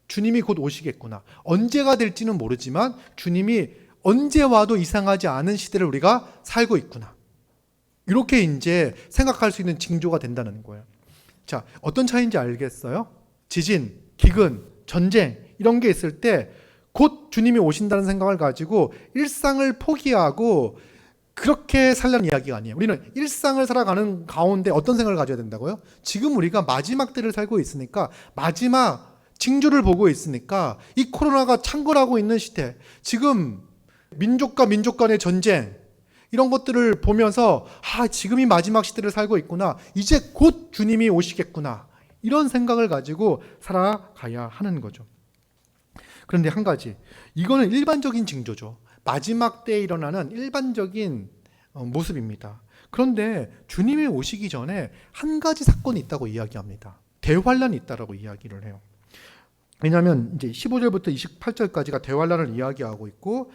주님이 곧 오시겠구나. 언제가 될지는 모르지만 주님이 언제 와도 이상하지 않은 시대를 우리가 살고 있구나. 이렇게 이제 생각할 수 있는 징조가 된다는 거예요. 자, 어떤 차이인지 알겠어요? 지진, 기근, 전쟁 이런 게 있을 때 곧 주님이 오신다는 생각을 가지고 일상을 포기하고 그렇게 살라는 이야기가 아니에요. 우리는 일상을 살아가는 가운데 어떤 생각을 가져야 된다고요? 지금 우리가 마지막 때를 살고 있으니까, 마지막 징조를 보고 있으니까, 이 코로나가 창궐하고 있는 시대, 지금 민족과 민족 간의 전쟁 이런 것들을 보면서 지금이 마지막 시대를 살고 있구나, 이제 곧 주님이 오시겠구나, 이런 생각을 가지고 살아가야 하는 거죠. 그런데 한 가지, 이거는 일반적인 징조죠. 마지막 때에 일어나는 일반적인 모습입니다. 그런데 주님이 오시기 전에 한 가지 사건이 있다고 이야기합니다. 대환란이 있다라고 이야기를 해요. 왜냐하면 이제 15절부터 28절까지가 대환란을 이야기하고 있고,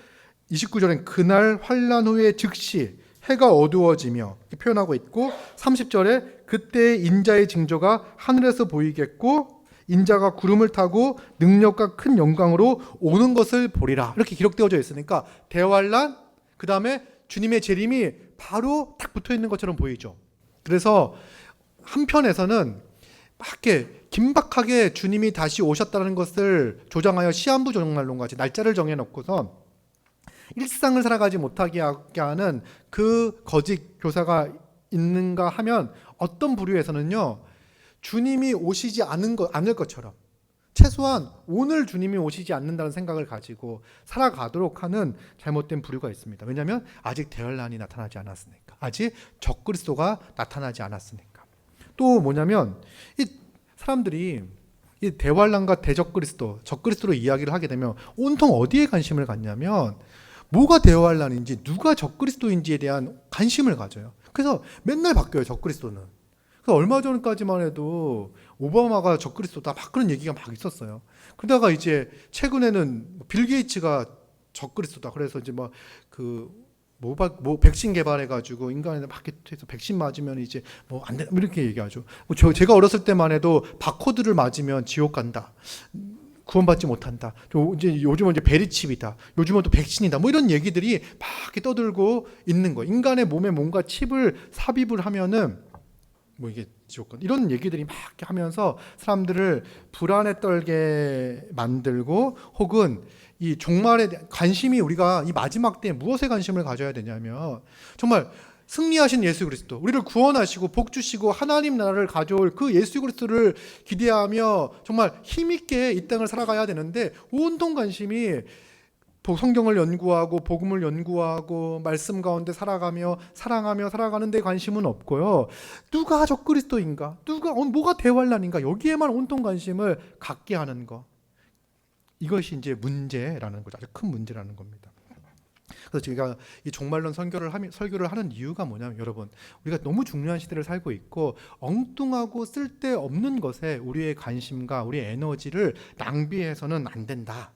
29절엔 그날 환란 후에 즉시 해가 어두워지며 이렇게 표현하고 있고, 30절에 그때 인자의 징조가 하늘에서 보이겠고 인자가 구름을 타고 능력과 큰 영광으로 오는 것을 보리라, 이렇게 기록되어져 있으니까 대환란, 그 다음에 주님의 재림이 바로 딱 붙어 있는 것처럼 보이죠. 그래서 한편에서는 막 이렇게 긴박하게 주님이 다시 오셨다는 것을 조장하여 시한부 종말론 같이 날짜를 정해놓고서 일상을 살아가지 못하게 하는 그 거짓 교사가 있는가 하면, 어떤 부류에서는요, 주님이 오시지 않을 것처럼, 최소한 오늘 주님이 오시지 않는다는 생각을 가지고 살아가도록 하는 잘못된 부류가 있습니다. 왜냐하면 아직 대환란이 나타나지 않았으니까, 아직 적그리스도가 나타나지 않았으니까. 또 뭐냐면, 이 사람들이 이 대환란과 대적그리스도, 적그리스도로 이야기를 하게 되면 온통 어디에 관심을 갖냐면, 뭐가 대환란인지 누가 적그리스도인지에 대한 관심을 가져요. 그래서 맨날 바뀌어요, 적그리스도는. 얼마 전까지만 해도 오바마가 적그리스도다, 막 그런 얘기가 막 있었어요. 그러다가 이제 최근에는 빌 게이츠가 적그리스도다, 그래서 이제 백신 개발해가지고 인간에 마켓에서 백신 맞으면 이제 안 된다, 이렇게 얘기하죠. 제가 어렸을 때만 해도 바코드를 맞으면 지옥 간다, 구원받지 못한다, 이제 요즘은 이제 베리칩이다, 요즘은 또 백신이다, 이런 얘기들이 막 이렇게 떠들고 있는 거예요. 인간의 몸에 뭔가 칩을 삽입을 하면은 이게 지옥, 이런 얘기들이 막 하면서 사람들을 불안에 떨게 만들고, 혹은 이 종말에 대한 관심이, 우리가 이 마지막 때에 무엇에 관심을 가져야 되냐면, 정말 승리하신 예수 그리스도, 우리를 구원하시고 복 주시고 하나님 나라를 가져올 그 예수 그리스도를 기대하며 정말 힘있게 이 땅을 살아가야 되는데, 온통 관심이 성경을 연구하고 복음을 연구하고 말씀 가운데 살아가며 사랑하며 살아가는 데 관심은 없고요, 누가 적그리스도인가, 뭐가 대환란인가, 여기에만 온통 관심을 갖게 하는 것, 이것이 이제 문제라는 거죠. 아주 큰 문제라는 겁니다. 그래서 제가 이 종말론 설교를 하는 이유가 뭐냐면, 여러분, 우리가 너무 중요한 시대를 살고 있고 엉뚱하고 쓸데없는 것에 우리의 관심과 우리의 에너지를 낭비해서는 안 된다.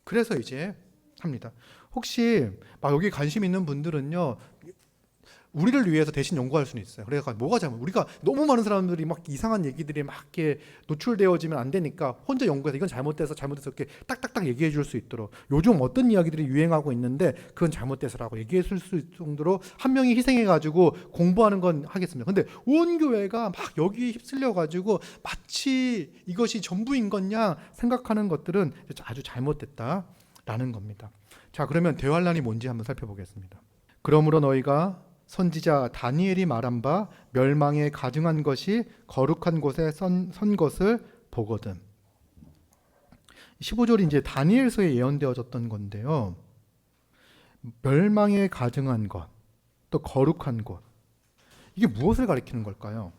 그래서 이제 합니다. 혹시 막 여기 관심 있는 분들은요, 우리를 위해서 대신 연구할 수는 있어요. 그래서 뭐가 잘못, 우리가 너무 많은 사람들이 막 이상한 얘기들이 막 이렇게 노출되어지면 안 되니까 혼자 연구해서 이건 잘못돼서 이렇게 딱딱딱 얘기해 줄 수 있도록, 요즘 어떤 이야기들이 유행하고 있는데 그건 잘못돼서라고 얘기해 줄 수 있을 정도로 한 명이 희생해 가지고 공부하는 건 하겠습니다. 근데 온 교회가 막 여기에 휩쓸려 가지고 마치 이것이 전부인 것냥 생각하는 것들은 아주 잘못됐다라는 겁니다. 자, 그러면 대환란이 뭔지 한번 살펴보겠습니다. 그러므로 너희가 선지자 다니엘이 말한 바 멸망에 가증한 것이 거룩한 곳에 선 것을 보거든. 15절이 이제 다니엘서에 예언되어졌던 건데요, 멸망에 가증한 것, 또 거룩한 곳, 이게 무엇을 가리키는 걸까요?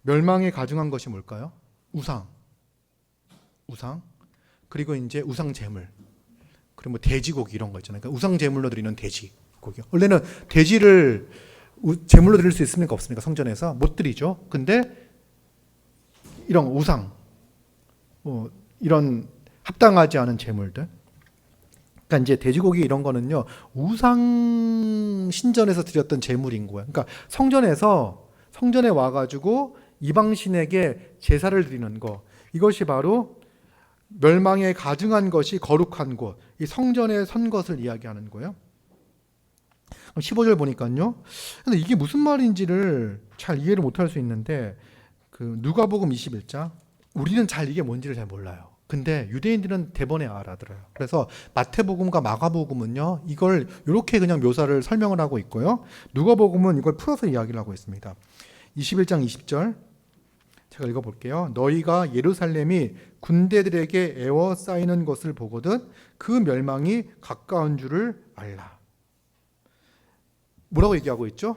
멸망에 가증한 것이 뭘까요? 우상, 그리고 이제 우상 제물, 그리고 돼지고기 이런 거 있잖아요. 그러니까 우상 제물로 드리는 돼지 고기요. 원래는 돼지를 제물로 드릴 수 있습니까, 없습니까? 성전에서 못 드리죠. 근데 이런 우상, 이런 합당하지 않은 제물들, 그러니까 이제 돼지고기 이런 거는요, 우상 신전에서 드렸던 제물인 거예요. 그러니까 성전에서 성전에 와가지고 이방신에게 제사를 드리는 것, 이것이 바로 멸망에 가증한 것이 거룩한 곳, 이 성전에 선 것을 이야기하는 거예요. 15절 보니까요. 근데 이게 무슨 말인지를 잘 이해를 못할 수 있는데 그 누가복음 21장 우리는 잘 이게 뭔지를 잘 몰라요. 근데 유대인들은 대번에 알아들어요. 그래서 마태복음과 마가복음은요 이걸 이렇게 그냥 묘사를 설명을 하고 있고요. 누가복음은 이걸 풀어서 이야기를 하고 있습니다. 21장 20절 제가 읽어볼게요. 너희가 예루살렘이 군대들에게 에워싸이는 것을 보거든 그 멸망이 가까운 줄을 알라. 뭐라고 얘기하고 있죠?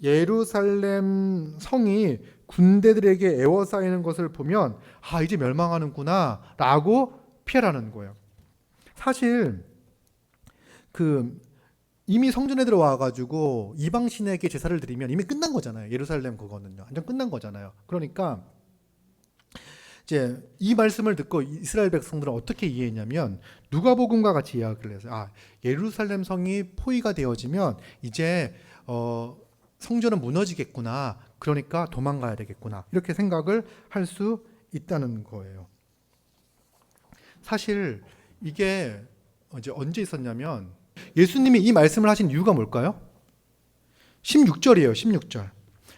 예루살렘 성이 군대들에게 에워싸이는 것을 보면 아 이제 멸망하는구나 라고 피하라는 거예요. 사실 이미 성전에 들어와가지고 이방신에게 제사를 드리면 이미 끝난 거잖아요. 예루살렘 그거는요 완전 끝난 거잖아요. 그러니까 이제 이 말씀을 듣고 이스라엘 백성들은 어떻게 이해했냐면 누가복음과 같이 이야기를 해서 아 예루살렘 성이 포위가 되어지면 이제 성전은 무너지겠구나. 그러니까 도망가야 되겠구나. 이렇게 생각을 할 수 있다는 거예요. 사실 이게 이제 언제 있었냐면 예수님이 이 말씀을 하신 이유가 뭘까요? 16절이에요. 16절.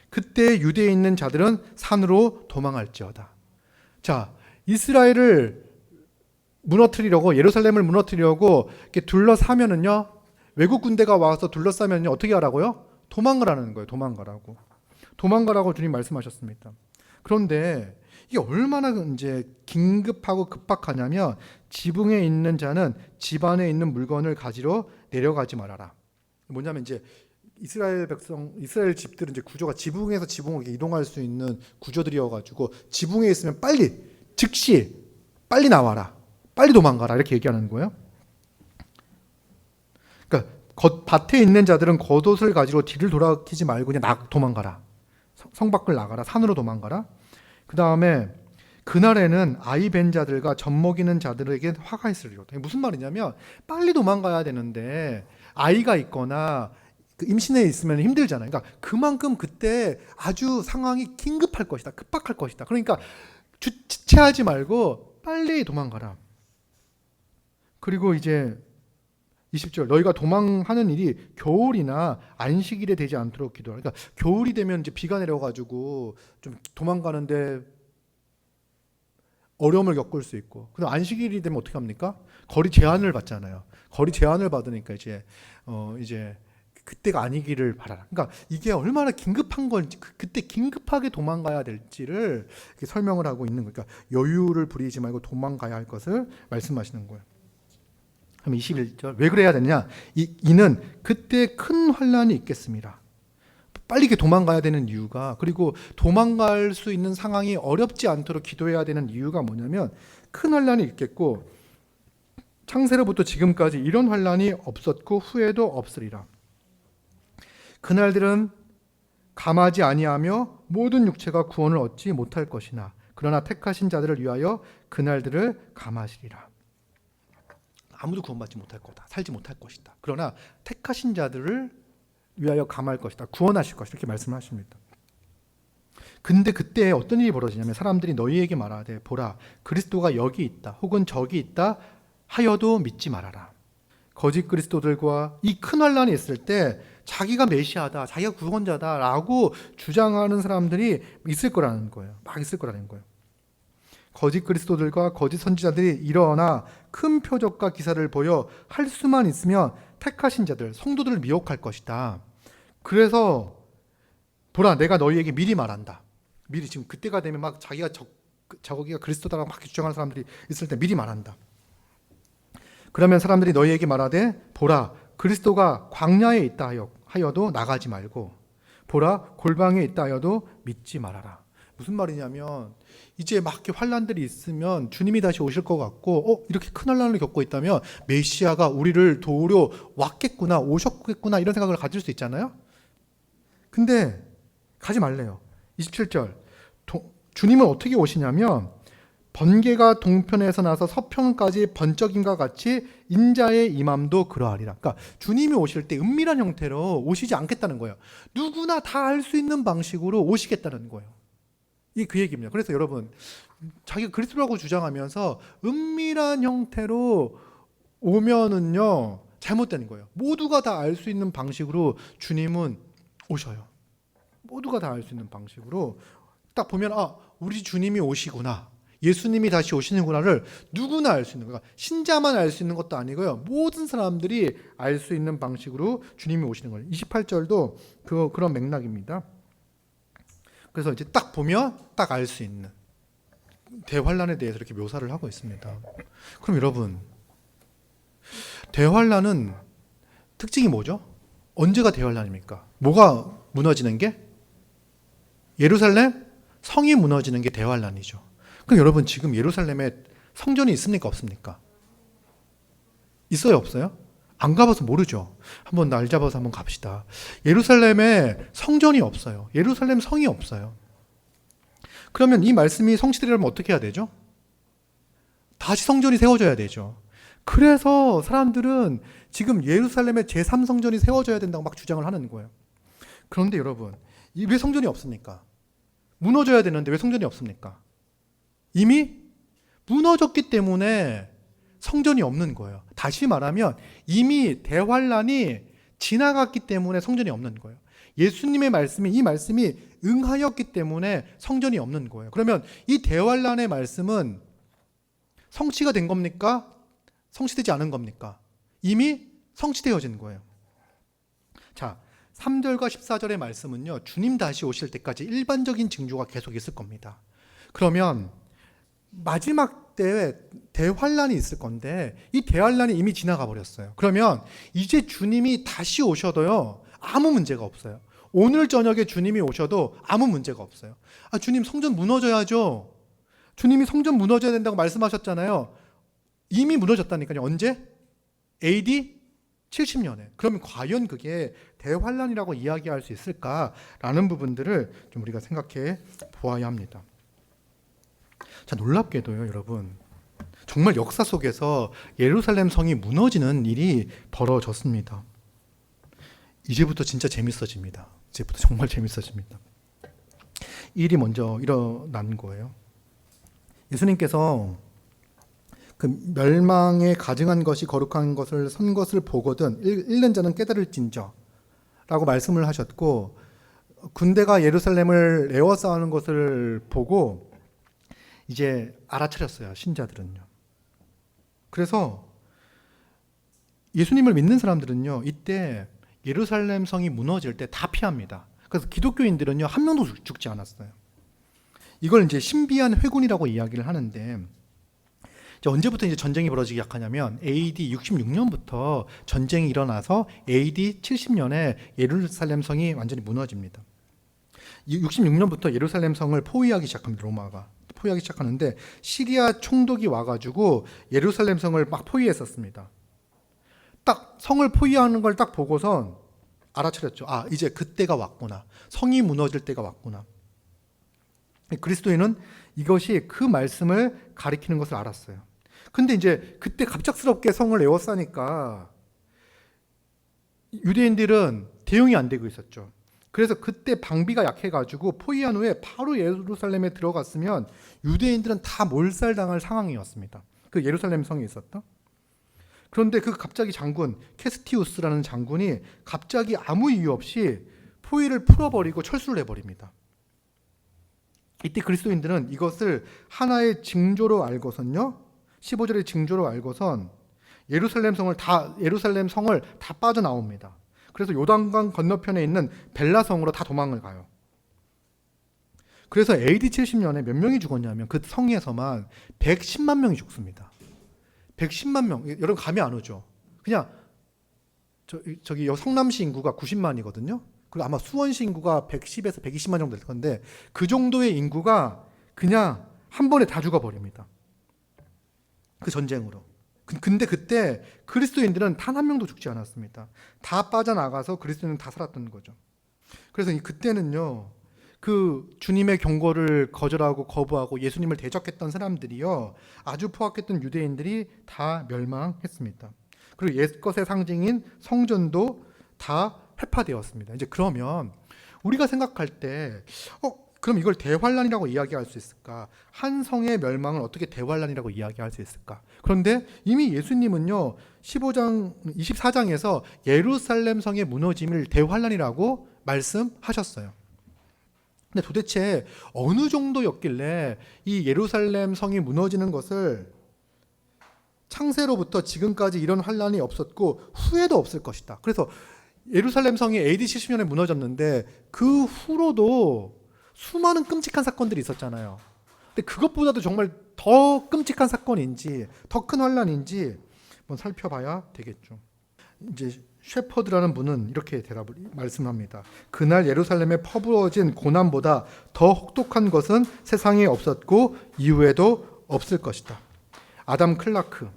그때 유대에 있는 자들은 산으로 도망할지어다. 자, 이스라엘을 무너뜨리려고 예루살렘을 무너뜨리려고 이렇게 둘러싸면은요 외국 군대가 와서 둘러싸면요 어떻게 하라고요? 도망가라는 거예요. 도망가라고 주님 말씀하셨습니다. 그런데 이게 얼마나 이제 긴급하고 급박하냐면 지붕에 있는 자는 집 안에 있는 물건을 가지러 내려가지 말아라. 뭐냐면 이제 이스라엘 집들은 이제 구조가 지붕에서 지붕으로 이동할 수 있는 구조들이어가지고 지붕에 있으면 즉시 빨리 나와라, 빨리 도망가라 이렇게 얘기하는 거예요. 그러니까 밭에 있는 자들은 겉옷을 가지고 뒤를 돌아키지 말고 그냥 도망가라. 성 밖을 나가라. 산으로 도망가라. 그 다음에 그날에는 아이 벤 자들과 젖 먹이는 자들에게 화가 있으리로다. 무슨 말이냐면 빨리 도망가야 되는데 아이가 있거나 임신해 있으면 힘들잖아요. 그러니까 그만큼 그때 아주 상황이 긴급할 것이다. 급박할 것이다. 그러니까 지체하지 말고 빨리 도망가라. 그리고 이제 20절 너희가 도망하는 일이 겨울이나 안식일에 되지 않도록 기도하라. 그러니까 겨울이 되면 이제 비가 내려가지고 좀 도망가는데 어려움을 겪을 수 있고, 그럼 안식일이 되면 어떻게 합니까? 거리 제한을 받잖아요. 거리 제한을 받으니까 이제 그때가 아니기를 바라라. 그러니까 이게 얼마나 긴급한 건지 그때 긴급하게 도망가야 될지를 이렇게 설명을 하고 있는 거니까 여유를 부리지 말고 도망가야 할 것을 말씀하시는 거예요. 그럼 21절 왜 그래야 되느냐? 이는 그때 큰 환란이 있겠습니다. 빨리 이렇게 도망가야 되는 이유가, 그리고 도망갈 수 있는 상황이 어렵지 않도록 기도해야 되는 이유가 뭐냐면 큰 환란이 있겠고 창세로부터 지금까지 이런 환란이 없었고 후에도 없으리라. 그날들은 감하지 아니하며 모든 육체가 구원을 얻지 못할 것이나 그러나 택하신 자들을 위하여 그날들을 감하시리라. 아무도 구원받지 못할 거다. 살지 못할 것이다. 그러나 택하신 자들을 위하여 감할 것이다. 구원하실 것이다. 이렇게 말씀을 하십니다. 근데 그때 어떤 일이 벌어지냐면 사람들이 너희에게 말하되 보라 그리스도가 여기 있다 혹은 저기 있다 하여도 믿지 말아라. 거짓 그리스도들과 이 큰 환란이 있을 때 자기가 메시아다, 자기가 구원자다라고 주장하는 사람들이 있을 거라는 거예요. 막 있을 거라는 거예요. 거짓 그리스도들과 거짓 선지자들이 일어나 큰 표적과 기사를 보여 할 수만 있으면 택하신 자들, 성도들을 미혹할 것이다. 그래서 보라 내가 너희에게 미리 말한다. 미리 지금 그때가 되면 막 자기가 저기가 그리스도다라고 막 주장하는 사람들이 있을 때 미리 말한다. 그러면 사람들이 너희에게 말하되 보라 그리스도가 광야에 있다 하여도 나가지 말고 보라 골방에 있다 하여도 믿지 말아라. 무슨 말이냐면 이제 막 이렇게 환란들이 있으면 주님이 다시 오실 것 같고 이렇게 큰 환란을 겪고 있다면 메시아가 우리를 도우려 왔겠구나, 오셨겠구나 이런 생각을 가질 수 있잖아요. 근데 가지 말래요. 27절 주님은 어떻게 오시냐면 번개가 동편에서 나서 서편까지 번쩍임과 같이 인자의 임함도 그러하리라. 그러니까 주님이 오실 때 은밀한 형태로 오시지 않겠다는 거예요. 누구나 다 알 수 있는 방식으로 오시겠다는 거예요. 이게 그 얘기입니다. 그래서 여러분, 자기가 그리스도라고 주장하면서 은밀한 형태로 오면은요 잘못되는 거예요. 모두가 다 알 수 있는 방식으로 주님은 오셔요. 모두가 다 알 수 있는 방식으로 딱 보면 우리 주님이 오시구나, 예수님이 다시 오시는구나를 누구나 알 수 있는 거예요. 신자만 알 수 있는 것도 아니고요, 모든 사람들이 알 수 있는 방식으로 주님이 오시는 거예요. 28절도 그런 맥락입니다. 그래서 이제 딱 보면 딱 알 수 있는 대환란에 대해서 이렇게 묘사를 하고 있습니다. 그럼 여러분, 대환란은 특징이 뭐죠? 언제가 대환란입니까? 뭐가 무너지는 게? 예루살렘 성이 무너지는 게 대환란이죠. 그럼 여러분, 지금 예루살렘에 성전이 있습니까? 없습니까? 있어요? 없어요? 안 가봐서 모르죠. 한번 날 잡아서 한번 갑시다. 예루살렘에 성전이 없어요. 예루살렘 성이 없어요. 그러면 이 말씀이 성취되려면 어떻게 해야 되죠? 다시 성전이 세워져야 되죠. 그래서 사람들은 지금 예루살렘에 제3성전이 세워져야 된다고 막 주장을 하는 거예요. 그런데 여러분, 왜 성전이 없습니까? 무너져야 되는데 왜 성전이 없습니까? 이미 무너졌기 때문에 성전이 없는 거예요. 다시 말하면 이미 대환란이 지나갔기 때문에 성전이 없는 거예요. 예수님의 말씀이, 이 말씀이 응하였기 때문에 성전이 없는 거예요. 그러면 이 대환란의 말씀은 성취가 된 겁니까? 성취되지 않은 겁니까? 이미 성취되어진 거예요. 자, 3절과 14절의 말씀은요, 주님 다시 오실 때까지 일반적인 징조가 계속 있을 겁니다. 그러면 마지막 때에 대환란이 있을 건데 이 대환란이 이미 지나가 버렸어요. 그러면 이제 주님이 다시 오셔도요 아무 문제가 없어요. 오늘 저녁에 주님이 오셔도 아무 문제가 없어요. 주님, 성전 무너져야죠. 주님이 성전 무너져야 된다고 말씀하셨잖아요. 이미 무너졌다니까요. 언제? AD 70년에. 그러면 과연 그게 대환란이라고 이야기할 수 있을까라는 부분들을 좀 우리가 생각해 보아야 합니다. 자, 놀랍게도요, 여러분, 정말 역사 속에서 예루살렘 성이 무너지는 일이 벌어졌습니다. 이제부터 진짜 재밌어집니다. 이제부터 정말 재밌어집니다. 일이 먼저 일어난 거예요. 예수님께서 그 멸망에 가증한 것이 거룩한 것을 선 것을 보거든 읽는 자는 깨달을진저 라고 말씀을 하셨고, 군대가 예루살렘을 에워싸는 것을 보고 이제 알아차렸어요, 신자들은요. 그래서 예수님을 믿는 사람들은요, 이때 예루살렘 성이 무너질 때 다 피합니다. 그래서 기독교인들은요, 한 명도 죽지 않았어요. 이걸 이제 신비한 회군이라고 이야기를 하는데, 이제 언제부터 이제 전쟁이 벌어지기 시작하냐면 AD 66년부터 전쟁이 일어나서 AD 70년에 예루살렘 성이 완전히 무너집니다. 66년부터 예루살렘 성을 포위하기 시작합니다. 로마가 포위하기 시작하는데 시리아 총독이 와가지고 예루살렘 성을 막 포위했었습니다. 딱 성을 포위하는 걸 딱 보고선 알아차렸죠. 이제 그때가 왔구나. 성이 무너질 때가 왔구나. 그리스도인은 이것이 그 말씀을 가리키는 것을 알았어요. 근데 이제 그때 갑작스럽게 성을 에워싸니까 유대인들은 대응이 안 되고 있었죠. 그래서 그때 방비가 약해가지고 포위한 후에 바로 예루살렘에 들어갔으면 유대인들은 다 몰살당할 상황이었습니다. 그 예루살렘 성에 있었다. 그런데 그 갑자기 장군 캐스티우스라는 장군이 갑자기 아무 이유 없이 포위를 풀어버리고 철수를 해버립니다. 이때 그리스도인들은 이것을 하나의 징조로 알고선요, 15절의 징조로 알고선 예루살렘 성을 다 빠져나옵니다. 그래서 요단강 건너편에 있는 벨라성으로 다 도망을 가요. 그래서 AD 70년에 몇 명이 죽었냐면 그 성에서만 110만 명이 죽습니다. 110만 명. 여러분 감이 안 오죠? 그냥 저기 성남시 인구가 90만이거든요. 그리고 아마 수원시 인구가 110에서 120만 정도 될 건데 그 정도의 인구가 그냥 한 번에 다 죽어버립니다. 그 전쟁으로. 근데 그때 그리스도인들은 단 한 명도 죽지 않았습니다. 다 빠져나가서 그리스도인은 다 살았던 거죠. 그래서 그때는요, 그 주님의 경고를 거절하고 거부하고 예수님을 대적했던 사람들이요, 아주 포악했던 유대인들이 다 멸망했습니다. 그리고 옛것의 상징인 성전도 다 회파되었습니다. 이제 그러면 우리가 생각할 때 그럼 이걸 대환란이라고 이야기할 수 있을까? 한 성의 멸망을 어떻게 대환란이라고 이야기할 수 있을까? 그런데 이미 예수님은요 24장에서 예루살렘 성의 무너짐을 대환란이라고 말씀하셨어요. 근데 도대체 어느 정도였길래 이 예루살렘 성이 무너지는 것을 창세로부터 지금까지 이런 환란이 없었고 후에도 없을 것이다. 그래서 예루살렘 성이 AD 70년에 무너졌는데 그 후로도 수많은 끔찍한 사건들이 있었잖아요. 근데 그것보다도 정말 더 끔찍한 사건인지 더 큰 환란인지 한번 살펴봐야 되겠죠. 이제 셰퍼드라는 분은 이렇게 대답을 말씀합니다. 그날 예루살렘에 퍼부어진 고난보다 더 혹독한 것은 세상에 없었고 이후에도 없을 것이다. 아담 클라크.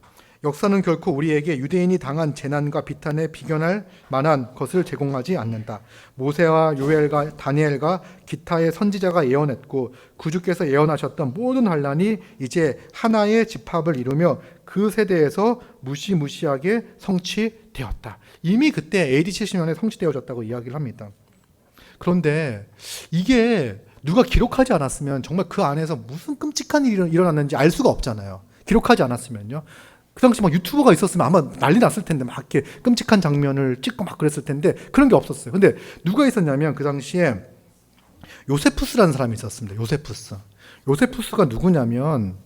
역사는 결코 우리에게 유대인이 당한 재난과 비탄에 비견할 만한 것을 제공하지 않는다. 모세와 요엘과 다니엘과 기타의 선지자가 예언했고 구주께서 예언하셨던 모든 환란이 이제 하나의 집합을 이루며 그 세대에서 무시무시하게 성취되었다. 이미 그때 AD 70년에 성취되어졌다고 이야기를 합니다. 그런데 이게 누가 기록하지 않았으면 정말 그 안에서 무슨 끔찍한 일이 일어났는지 알 수가 없잖아요. 기록하지 않았으면요. 그 당시 막 유튜브가 있었으면 아마 난리 났을 텐데 막 이렇게 끔찍한 장면을 찍고 막 그랬을 텐데 그런 게 없었어요. 근데 누가 있었냐면 그 당시에 요세푸스라는 사람이 있었습니다. 요세푸스가 누구냐면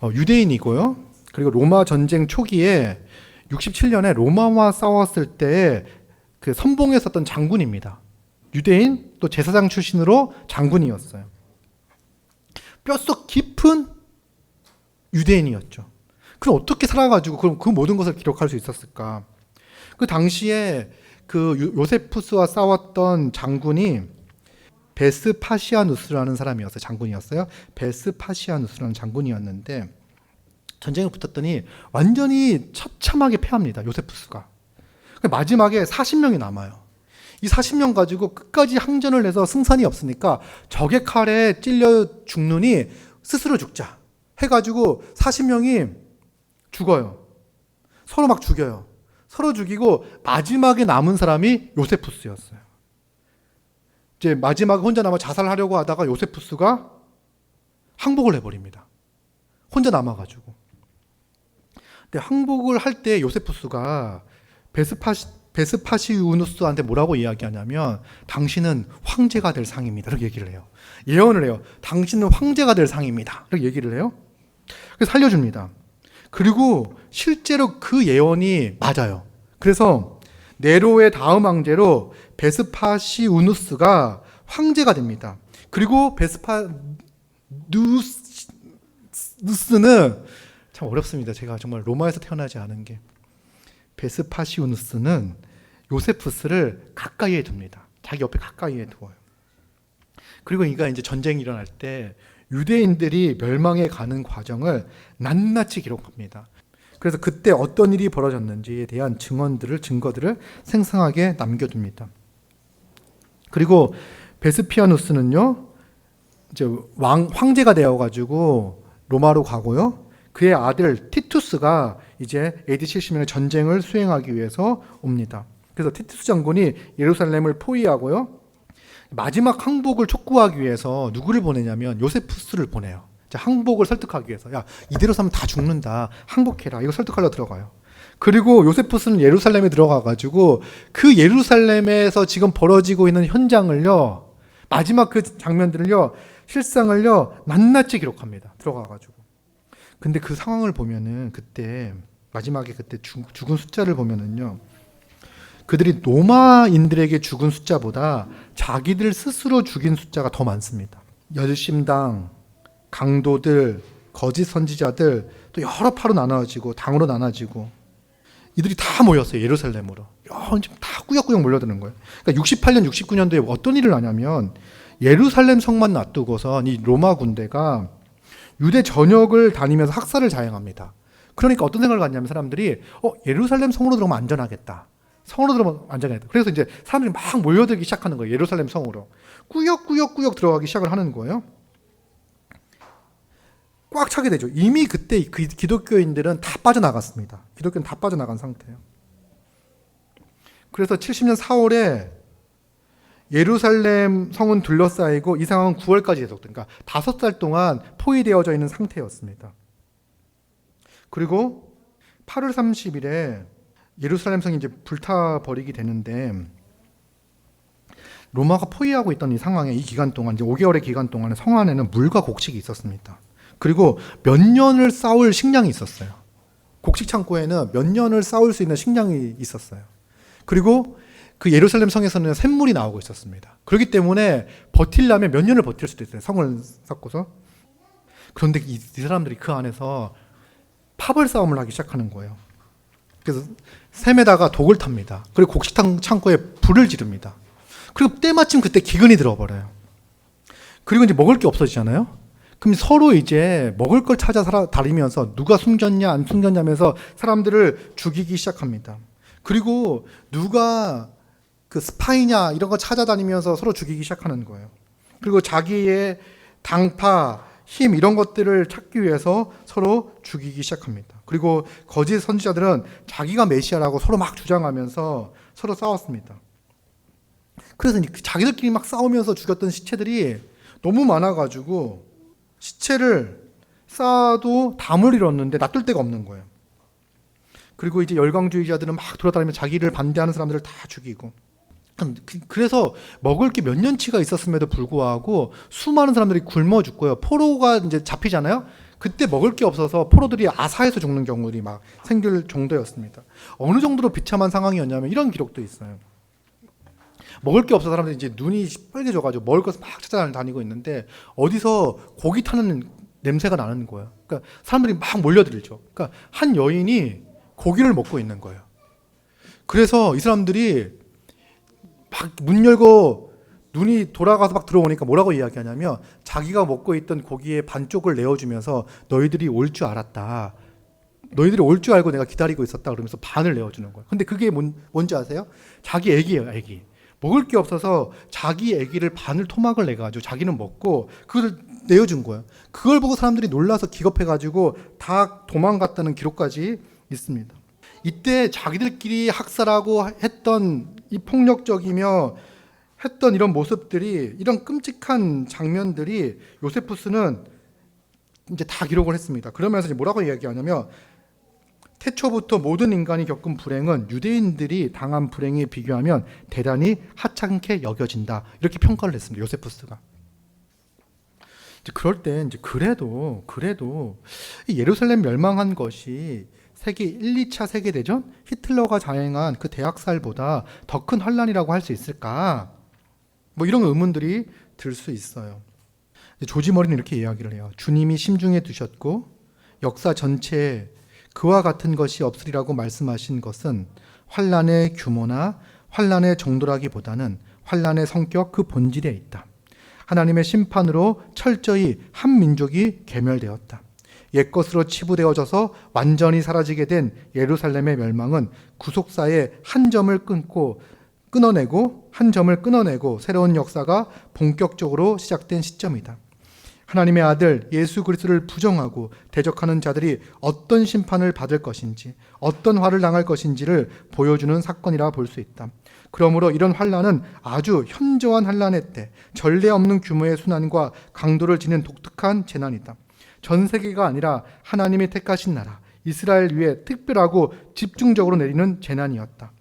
유대인이고요. 그리고 로마 전쟁 초기에 67년에 로마와 싸웠을 때 그 선봉에 섰던 장군입니다. 유대인 또 제사장 출신으로 장군이었어요. 뼛속 깊은 유대인이었죠. 그럼 어떻게 살아가지고 그럼 그 모든 것을 기록할 수 있었을까? 그 당시에 그 요세푸스와 싸웠던 장군이 베스파시아누스라는 사람이었어요. 장군이었어요. 베스파시아누스라는 장군이었는데 전쟁을 붙었더니 완전히 처참하게 패합니다. 요세푸스가. 마지막에 40명이 남아요. 이 40명 가지고 끝까지 항전을 해서 승산이 없으니까 적의 칼에 찔려 죽느니 스스로 죽자 해가지고 40명이 죽어요. 서로 막 죽여요. 서로 죽이고 마지막에 남은 사람이 요세푸스였어요. 이제 마지막에 혼자 남아 자살하려고 하다가 요세푸스가 항복을 해버립니다. 혼자 남아가지고. 근데 항복을 할 때 요세푸스가 베스파시우누스한테 뭐라고 이야기하냐면 당신은 황제가 될 상입니다. 이렇게 얘기를 해요. 예언을 해요. 당신은 황제가 될 상입니다. 이렇게 얘기를 해요. 그래서 살려줍니다. 그리고 실제로 그 예언이 맞아요. 그래서 네로의 다음 황제로 베스파시우누스가 황제가 됩니다. 그리고 베스파누스는 참 어렵습니다. 제가 정말 로마에서 태어나지 않은 게. 베스파시우누스는 요세푸스를 가까이에 둡니다. 자기 옆에 가까이에 두어요. 그리고 이가 이제 전쟁이 일어날 때 유대인들이 멸망해 가는 과정을 낱낱이 기록합니다. 그래서 그때 어떤 일이 벌어졌는지에 대한 증거들을 생생하게 남겨둡니다. 그리고 베스피아누스는요, 이제 황제가 되어가지고 로마로 가고요. 그의 아들 티투스가 이제 AD 70년에 전쟁을 수행하기 위해서 옵니다. 그래서 티투스 장군이 예루살렘을 포위하고요. 마지막 항복을 촉구하기 위해서 누구를 보내냐면 요세푸스를 보내요. 항복을 설득하기 위해서. 야, 이대로 사면 다 죽는다. 항복해라. 이거 설득하려 들어가요. 그리고 요세푸스는 예루살렘에 들어가가지고 그 예루살렘에서 지금 벌어지고 있는 현장을요, 마지막 그 장면들을요, 실상을요, 낱낱이 기록합니다. 들어가가지고. 근데 그 상황을 보면은 그때 마지막에 그때 죽은 숫자를 보면은요, 그들이 로마인들에게 죽은 숫자보다 자기들 스스로 죽인 숫자가 더 많습니다. 열심당, 강도들, 거짓 선지자들, 또 여러 파로 나눠지고 당으로 나눠지고 이들이 다 모였어요. 예루살렘으로. 다 꾸역꾸역 몰려드는 거예요. 그러니까 68년, 69년도에 어떤 일을 하냐면 예루살렘 성만 놔두고선 이 로마 군대가 유대 전역을 다니면서 학살을 자행합니다. 그러니까 어떤 생각을 갖냐면 사람들이 예루살렘 성으로 들어가면 안전하겠다 성으로 들어가면 안전하겠다. 그래서 이제 사람들이 막 모여들기 시작하는 거예요. 예루살렘 성으로. 꾸역꾸역 들어가기 시작을 하는 거예요. 꽉 차게 되죠. 이미 그때 그 기독교인들은 다 빠져나갔습니다. 기독교는 다 빠져나간 상태예요. 그래서 70년 4월에 예루살렘 성은 둘러싸이고 이 상황은 9월까지 계속된, 그러니까 5달 동안 포위되어져 있는 상태였습니다. 그리고 8월 30일에 예루살렘 성이 이제 불타버리게 되는데, 로마가 포위하고 있던 이 상황에 이 기간 동안, 이제 5개월의 기간 동안에 성 안에는 물과 곡식이 있었습니다. 그리고 몇 년을 쌓을 식량이 있었어요. 곡식 창고에는 몇 년을 쌓을 수 있는 식량이 있었어요. 그리고 그 예루살렘 성에서는 샘물이 나오고 있었습니다. 그렇기 때문에 버틸려면 몇 년을 버틸 수도 있어요. 성을 쌓고서. 그런데 이 사람들이 그 안에서 파벌 싸움을 하기 시작하는 거예요. 그래서 샘에다가 독을 탑니다. 그리고 곡식 창고에 불을 지릅니다. 그리고 때마침 그때 기근이 들어버려요. 그리고 이제 먹을 게 없어지잖아요. 그럼 서로 이제 먹을 걸 찾아 다니면서 누가 숨겼냐 안 숨겼냐면서 사람들을 죽이기 시작합니다. 그리고 누가 그 스파이냐 이런 거 찾아다니면서 서로 죽이기 시작하는 거예요. 그리고 자기의 당파, 힘 이런 것들을 찾기 위해서 서로 죽이기 시작합니다. 그리고 거짓 선지자들은 자기가 메시아라고 서로 막 주장하면서 서로 싸웠습니다. 그래서 자기들끼리 막 싸우면서 죽였던 시체들이 너무 많아가지고 시체를 쌓아도 담을 잃었는데 놔둘 데가 없는 거예요. 그리고 이제 열강주의자들은 막 돌아다니면서 자기를 반대하는 사람들을 다 죽이고, 그래서 먹을 게 몇 년치가 있었음에도 불구하고 수많은 사람들이 굶어 죽고요. 포로가 이제 잡히잖아요. 그때 먹을 게 없어서 포로들이 아사에서 죽는 경우들이 막 생길 정도였습니다. 어느 정도로 비참한 상황이었냐면 이런 기록도 있어요. 먹을 게 없어서 사람들이 이제 눈이 빨개져가지고 먹을 것을 막 찾아다니고 있는데 어디서 고기 타는 냄새가 나는 거예요. 그러니까 사람들이 막 몰려들죠. 그러니까 한 여인이 고기를 먹고 있는 거예요. 그래서 이 사람들이 막 문 열고 눈이 돌아가서 막 들어오니까 뭐라고 이야기하냐면, 자기가 먹고 있던 고기의 반쪽을 내어주면서 너희들이 올 줄 알았다. 너희들이 올 줄 알고 내가 기다리고 있었다. 그러면서 반을 내어주는 거예요. 근데 그게 뭔지 아세요? 자기 애기예요, 애기. 먹을 게 없어서 자기 애기를 반을 토막을 내가지고 자기는 먹고 그걸 내어준 거예요. 그걸 보고 사람들이 놀라서 기겁해가지고 다 도망갔다는 기록까지 있습니다. 이때 자기들끼리 학살하고 했던 이 폭력적이며 했던 이런 모습들이, 이런 끔찍한 장면들이 요세푸스는 이제 다 기록을 했습니다. 그러면서 이제 뭐라고 이야기하냐면, 태초부터 모든 인간이 겪은 불행은 유대인들이 당한 불행에 비교하면 대단히 하찮게 여겨진다. 이렇게 평가를 했습니다. 요세푸스가. 이제 그럴 때 이제 그래도 이 예루살렘 멸망한 것이 세계 1, 2차 세계대전 히틀러가 자행한 그 대학살보다 더 큰 환란이라고 할 수 있을까? 뭐 이런 의문들이 들 수 있어요. 조지 머리는 이렇게 이야기를 해요. 주님이 심중에 두셨고 역사 전체에 그와 같은 것이 없으리라고 말씀하신 것은 환란의 규모나 환란의 정도라기보다는 환란의 성격 그 본질에 있다. 하나님의 심판으로 철저히 한 민족이 괴멸되었다. 옛것으로 치부되어져서 완전히 사라지게 된 예루살렘의 멸망은 구속사의 한 점을 끊어내고 새로운 역사가 본격적으로 시작된 시점이다. 하나님의 아들 예수 그리스도를 부정하고 대적하는 자들이 어떤 심판을 받을 것인지, 어떤 화를 당할 것인지를 보여주는 사건이라 볼 수 있다. 그러므로 이런 환란은 아주 현저한 환란의 때 전례 없는 규모의 순환과 강도를 지닌 독특한 재난이다. 전 세계가 아니라 하나님이 택하신 나라 이스라엘 위에 특별하고 집중적으로 내리는 재난이었다.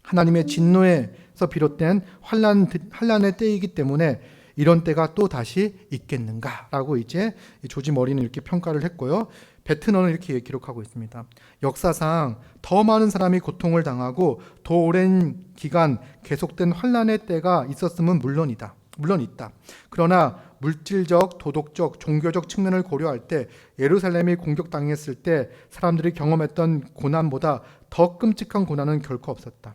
하나님의 진노에서 비롯된 환란의 때이기 때문에 이런 때가 또 다시 있겠는가라고 이제 조지 머리는 이렇게 평가를 했고요. 베트너는 이렇게 기록하고 있습니다. 역사상 더 많은 사람이 고통을 당하고 더 오랜 기간 계속된 환란의 때가 있었음은 물론 있다. 그러나 물질적, 도덕적, 종교적 측면을 고려할 때 예루살렘이 공격당했을 때 사람들이 경험했던 고난보다 더 끔찍한 고난은 결코 없었다.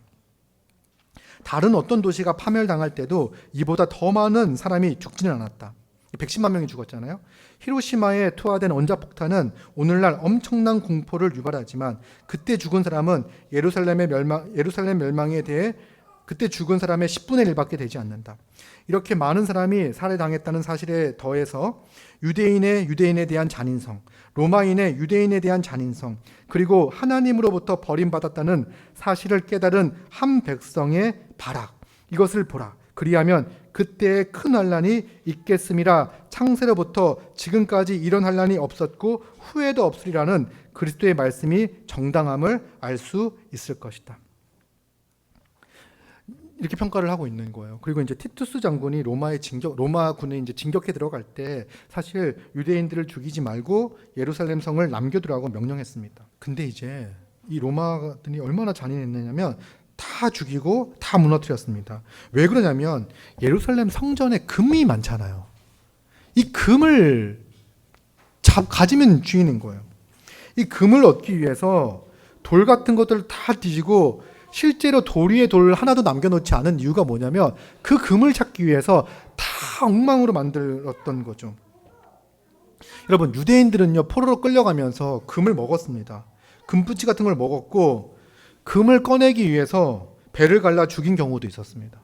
다른 어떤 도시가 파멸당할 때도 이보다 더 많은 사람이 죽지는 않았다. 110만 명이 죽었잖아요. 히로시마에 투하된 원자폭탄은 오늘날 엄청난 공포를 유발하지만 그때 죽은 사람은 예루살렘 멸망에 대해 그때 죽은 사람의 10분의 1밖에 되지 않는다. 이렇게 많은 사람이 살해당했다는 사실에 더해서 유대인에 대한 잔인성, 로마인의 유대인에 대한 잔인성, 그리고 하나님으로부터 버림받았다는 사실을 깨달은 한 백성의 발악, 이것을 보라. 그리하면 그때의 큰 환난이 있겠음이라. 창세로부터 지금까지 이런 환난이 없었고 후에도 없으리라는 그리스도의 말씀이 정당함을 알 수 있을 것이다. 이렇게 평가를 하고 있는 거예요. 그리고 이제 티투스 장군이 로마 군에 이제 진격해 들어갈 때 사실 유대인들을 죽이지 말고 예루살렘 성을 남겨두라고 명령했습니다. 근데 이제 이 로마군이 얼마나 잔인했느냐면 다 죽이고 다 무너뜨렸습니다. 왜 그러냐면 예루살렘 성전에 금이 많잖아요. 이 금을 가지면 주인인 거예요. 이 금을 얻기 위해서 돌 같은 것들을 다 뒤지고 실제로 돌 위에 돌 하나도 남겨놓지 않은 이유가 뭐냐면 그 금을 찾기 위해서 다 엉망으로 만들었던 거죠. 여러분, 유대인들은요 포로로 끌려가면서 금을 먹었습니다. 금붙이 같은 걸 먹었고 금을 꺼내기 위해서 배를 갈라 죽인 경우도 있었습니다.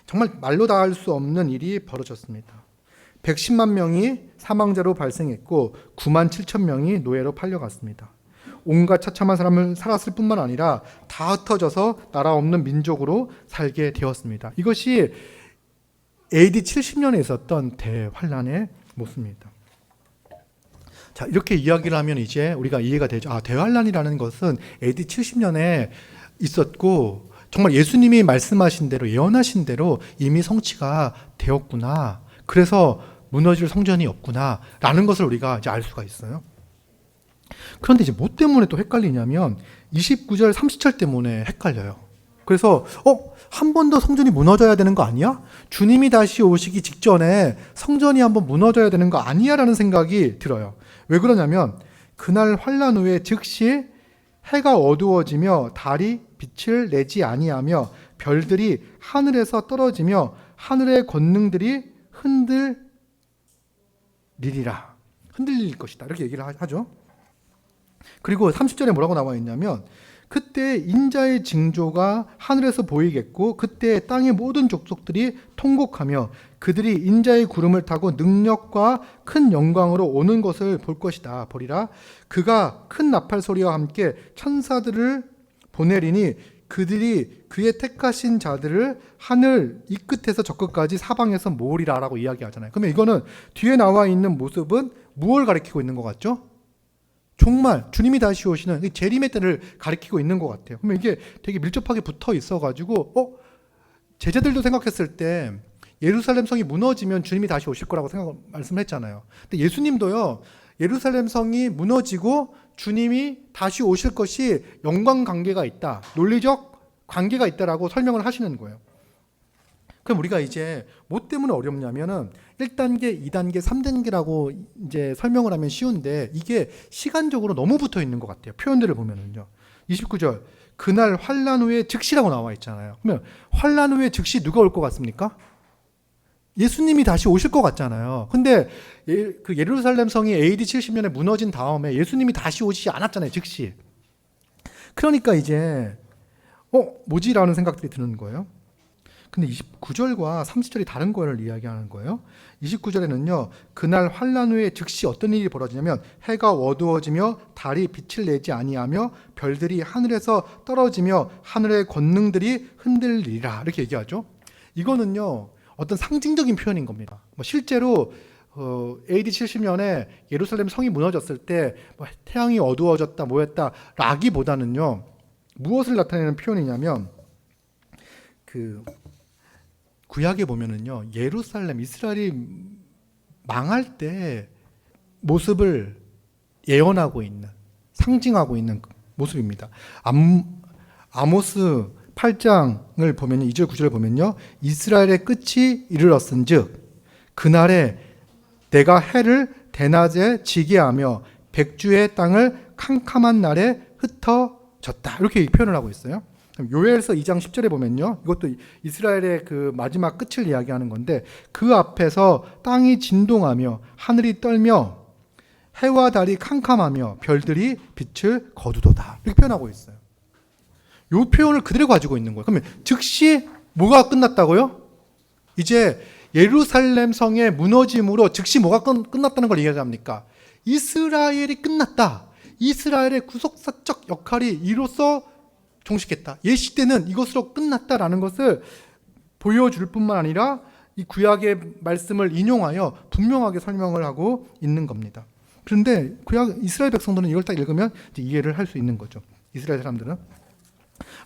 정말 말로 다 할 수 없는 일이 벌어졌습니다. 110만 명이 사망자로 발생했고 9만 7천 명이 노예로 팔려갔습니다. 온갖 처참한 사람을 살았을 뿐만 아니라 다 흩어져서 나라 없는 민족으로 살게 되었습니다. 이것이 AD 70년에 있었던 대환란의 모습입니다. 자, 이렇게 이야기를 하면 이제 우리가 이해가 되죠. 대환란이라는 것은 AD 70년에 있었고 정말 예수님이 말씀하신 대로 예언하신 대로 이미 성취가 되었구나. 그래서 무너질 성전이 없구나 라는 것을 우리가 이제 알 수가 있어요. 그런데 이제 뭐 때문에 또 헷갈리냐면 29절 30절 때문에 헷갈려요. 그래서 한 번 더 성전이 무너져야 되는 거 아니야? 주님이 다시 오시기 직전에 성전이 한번 무너져야 되는 거 아니야? 라는 생각이 들어요. 왜 그러냐면 그날 환난 후에 즉시 해가 어두워지며 달이 빛을 내지 아니하며 별들이 하늘에서 떨어지며 하늘의 권능들이 흔들릴 것이다. 이렇게 얘기를 하죠. 그리고 30절에 뭐라고 나와 있냐면 그때 인자의 징조가 하늘에서 보이겠고 그때 땅의 모든 족속들이 통곡하며 그들이 인자의 구름을 타고 능력과 큰 영광으로 오는 것을 볼 것이다. 보리라. 그가 큰 나팔 소리와 함께 천사들을 보내리니 그들이 그의 택하신 자들을 하늘 이 끝에서 저 끝까지 사방에서 모으리라 라고 이야기하잖아요. 그러면 이거는 뒤에 나와 있는 모습은 무엇을 가리키고 있는 것 같죠? 정말 주님이 다시 오시는 재림의 때를 가리키고 있는 것 같아요. 그러면 이게 되게 밀접하게 붙어 있어가지고 제자들도 생각했을 때 예루살렘 성이 무너지면 주님이 다시 오실 거라고 말씀을 했잖아요. 근데 예수님도요 예루살렘 성이 무너지고 주님이 다시 오실 것이 영광 관계가 있다, 논리적 관계가 있다라고 설명을 하시는 거예요. 그럼 우리가 이제 뭐 때문에 어렵냐면은 1단계, 2단계, 3단계라고 이제 설명을 하면 쉬운데 이게 시간적으로 너무 붙어 있는 것 같아요. 표현들을 보면은요. 29절 그날 환난 후에 즉시라고 나와 있잖아요. 그러면 환난 후에 즉시 누가 올 것 같습니까? 예수님이 다시 오실 것 같잖아요. 근데 그 예루살렘 성이 AD 70년에 무너진 다음에 예수님이 다시 오시지 않았잖아요. 즉시. 그러니까 이제 뭐지라는 생각들이 드는 거예요. 근데 29절과 30절이 다른 거를 이야기하는 거예요. 29절에는요. 그날 환난 후에 즉시 어떤 일이 벌어지냐면 해가 어두워지며 달이 빛을 내지 아니하며 별들이 하늘에서 떨어지며 하늘의 권능들이 흔들리라 이렇게 얘기하죠. 이거는요. 어떤 상징적인 표현인 겁니다. 실제로 AD 70년에 예루살렘 성이 무너졌을 때 태양이 어두워졌다 뭐였다 라기보다는요. 무엇을 나타내는 표현이냐면 그 구약에 보면은요 예루살렘 이스라엘이 망할 때 모습을 예언하고 있는 상징하고 있는 모습입니다. 아모스 8장을 보면 2절 9절을 보면요 이스라엘의 끝이 이르렀은즉 그날에 내가 해를 대낮에 지게 하며 백주의 땅을 캄캄한 날에 흩어졌다 이렇게 표현을 하고 있어요. 요엘서 2장 10절에 보면요, 이것도 이스라엘의 그 마지막 끝을 이야기하는 건데, 그 앞에서 땅이 진동하며 하늘이 떨며 해와 달이 캄캄하며 별들이 빛을 거두도다, 이렇게 표현하고 있어요. 이 표현을 그대로 가지고 있는 거예요. 그러면 즉시 뭐가 끝났다고요? 이제 예루살렘 성의 무너짐으로 즉시 뭐가 끝났다는 걸 얘기합니까? 이스라엘이 끝났다. 이스라엘의 구속사적 역할이 이로써 종식했다. 옛시대는 이것으로 끝났다라는 것을 보여줄 뿐만 아니라 이 구약의 말씀을 인용하여 분명하게 설명을 하고 있는 겁니다. 그런데 구약 이스라엘 백성들은 이걸 딱 읽으면 이제 이해를 할 수 있는 거죠. 이스라엘 사람들은.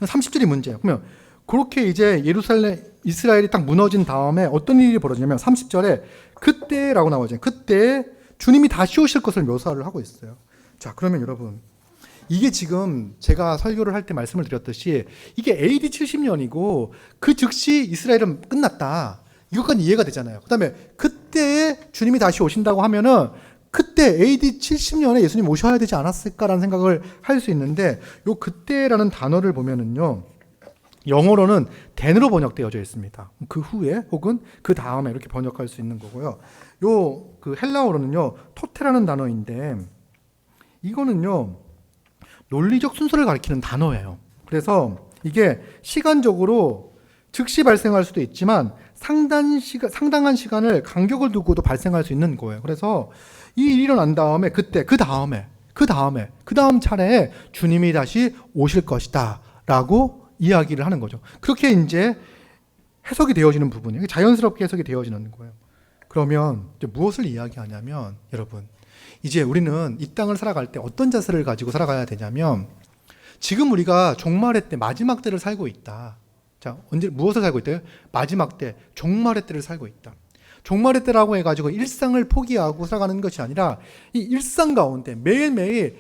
30절이 문제예요. 그러면 그렇게 이제 이스라엘이 딱 무너진 다음에 어떤 일이 벌어지냐면 30절에 그때라고 나오죠. 그때 주님이 다시 오실 것을 묘사를 하고 있어요. 자, 그러면 여러분, 이게 지금 제가 설교를 할 때 말씀을 드렸듯이 이게 AD 70년이고 그 즉시 이스라엘은 끝났다. 이것까지 이해가 되잖아요. 그 다음에 그때 주님이 다시 오신다고 하면은 그때 AD 70년에 예수님 오셔야 되지 않았을까라는 생각을 할 수 있는데, 요 그때라는 단어를 보면은요, 영어로는 then으로 번역되어져 있습니다. 그 후에 혹은 그 다음에 이렇게 번역할 수 있는 거고요. 요 그 헬라어로는요, 토테라는 단어인데, 이거는요, 논리적 순서를 가리키는 단어예요. 그래서 이게 시간적으로 즉시 발생할 수도 있지만 상당한 시간을 간격을 두고도 발생할 수 있는 거예요. 그래서 이 일이 일어난 다음에 그때 그 다음 차례에 주님이 다시 오실 것이다 라고 이야기를 하는 거죠. 그렇게 이제 해석이 되어지는 부분이에요. 자연스럽게 해석이 되어지는 거예요. 그러면 이제 무엇을 이야기하냐면, 여러분, 이제 우리는 이 땅을 살아갈 때 어떤 자세를 가지고 살아가야 되냐면, 지금 우리가 종말의 때, 마지막 때를 살고 있다. 자, 무엇을 살고 있대요? 마지막 때, 종말의 때를 살고 있다. 종말의 때라고 해가지고 일상을 포기하고 살아가는 것이 아니라 이 일상 가운데 매일매일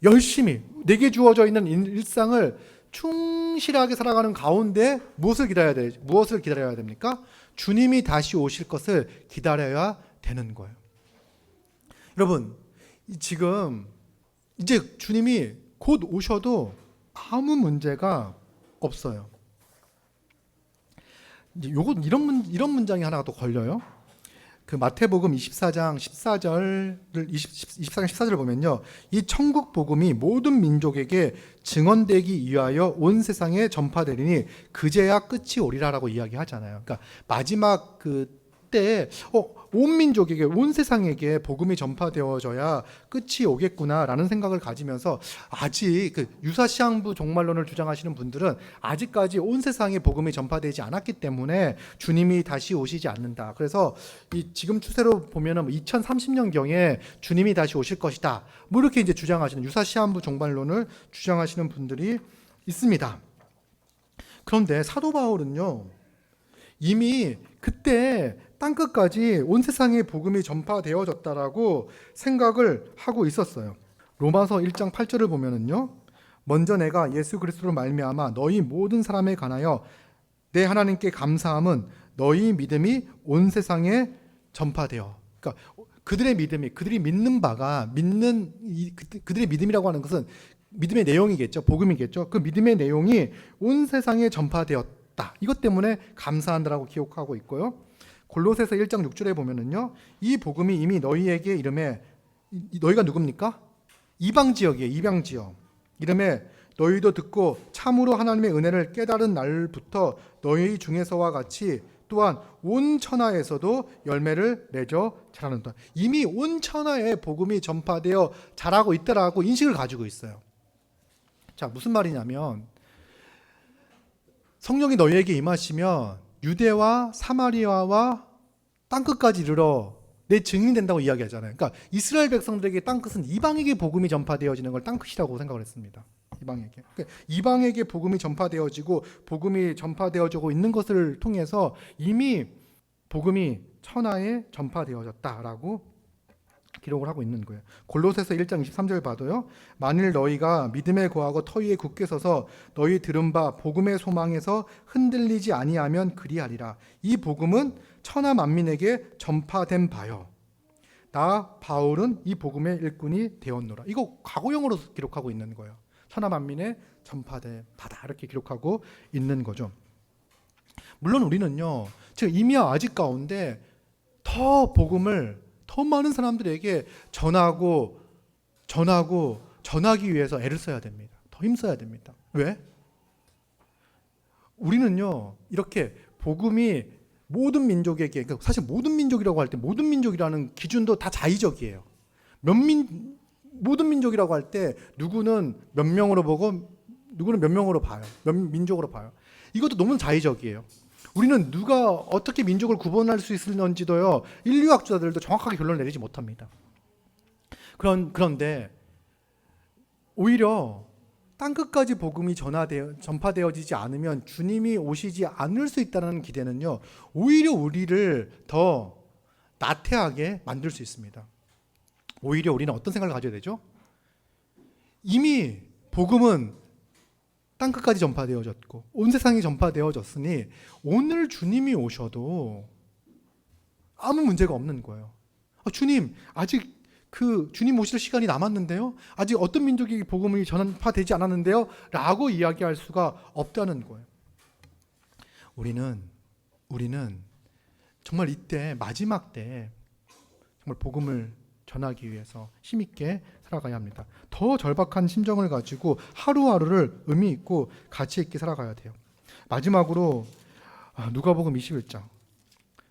열심히 내게 주어져 있는 일상을 충실하게 살아가는 가운데 무엇을 기다려야 됩니까? 주님이 다시 오실 것을 기다려야 되는 거예요. 여러분, 지금 이제 주님이 곧 오셔도 아무 문제가 없어요. 이제 이런 문장이 하나가 또 걸려요. 그 마태복음 24장 14절을 보면요, 이 천국 복음이 모든 민족에게 증언되기 위하여 온 세상에 전파되리니 그제야 끝이 오리라라고 이야기하잖아요. 그러니까 마지막 그때 온 민족에게, 온 세상에게 복음이 전파되어져야 끝이 오겠구나라는 생각을 가지면서, 아직 그 유사시한부 종말론을 주장하시는 분들은 아직까지 온 세상에 복음이 전파되지 않았기 때문에 주님이 다시 오시지 않는다. 그래서 이 지금 추세로 보면은 2030년경에 주님이 다시 오실 것이다, 뭐 이렇게 이제 주장하시는, 유사시한부 종말론을 주장하시는 분들이 있습니다. 그런데 사도 바울은요, 이미 그때 땅끝까지 온 세상에 복음이 전파되어졌다라고 생각을 하고 있었어요. 로마서 1장 8절을 보면은요, 먼저 내가 예수 그리스도로 말미암아 너희 모든 사람에 관하여 내 하나님께 감사함은 너희 믿음이 온 세상에 전파되어. 그러니까 그들의 믿음이, 그들이 믿는 바가, 그들의 믿음이라고 하는 것은 믿음의 내용이겠죠. 복음이겠죠. 그 믿음의 내용이 온 세상에 전파되었다. 이것 때문에 감사한다라고 기록하고 있고요. 골로새서 1장 6절에 보면은요, 이 복음이 이미 너희에게 이름에, 너희가 누굽니까? 이방 지역이에요. 이방 지역. 이름에 너희도 듣고 참으로 하나님의 은혜를 깨달은 날부터 너희 중에서와 같이 또한 온 천하에서도 열매를 맺어 자라는다. 이미 온 천하에 복음이 전파되어 자라고 있다라고 인식을 가지고 있어요. 자, 무슨 말이냐면, 성령이 너희에게 임하시면 유대와 사마리아와 땅끝까지 이르러 내 증인이 된다고 이야기하잖아요. 그러니까 이스라엘 백성들에게 땅끝은 이방에게 복음이 전파되어지는 걸 땅끝이라고 생각을 했습니다. 이방에게. 그러니까 이방에게 복음이 전파되어지고 복음이 전파되어지고 있는 것을 통해서 이미 복음이 천하에 전파되어졌다라고 기록을 하고 있는 거예요. 골로새서 1장 23절 봐도요, 만일 너희가 믿음에 거하고 터위에 굳게 서서 너희 들은 바 복음의 소망에서 흔들리지 아니하면 그리하리라. 이 복음은 천하 만민에게 전파된 바요, 나 바울은 이 복음의 일꾼이 되었노라. 이거 과거형으로 기록하고 있는 거예요. 천하 만민에 전파되다 이렇게 기록하고 있는 거죠. 물론 우리는요, 지금 이미와 아직 가운데 더 복음을 더 많은 사람들에게 전하기 위해서 애를 써야 됩니다. 더 힘써야 됩니다. 왜? 우리는요, 이렇게 복음이 모든 민족에게, 그러니까 사실 모든 민족이라고 할 때 모든 민족이라는 기준도 다 자의적이에요. 모든 민족이라고 할 때 누구는 몇 명으로 보고 누구는 몇 명으로 봐요. 몇 민족으로 봐요. 이것도 너무 자의적이에요. 우리는 누가 어떻게 민족을 구분할 수 있을는지도요, 인류학자들도 정확하게 결론을 내리지 못합니다. 그런데 오히려 땅끝까지 복음이 전파되어지지 않으면 주님이 오시지 않을 수 있다는 기대는요, 오히려 우리를 더 나태하게 만들 수 있습니다. 오히려 우리는 어떤 생각을 가져야 되죠? 이미 복음은 땅끝까지 전파되어졌고 온 세상이 전파되어졌으니 오늘 주님이 오셔도 아무 문제가 없는 거예요. 주님, 아직 주님 오실 시간이 남았는데요? 아직 어떤 민족에게 복음이 전파되지 않았는데요? 라고 이야기할 수가 없다는 거예요. 우리는 정말 이때 마지막 때 정말 복음을 전하기 위해서 힘있게 살아가야 합니다. 더 절박한 심정을 가지고 하루하루를 의미 있고 가치 있게 살아가야 돼요. 마지막으로 누가복음 21장.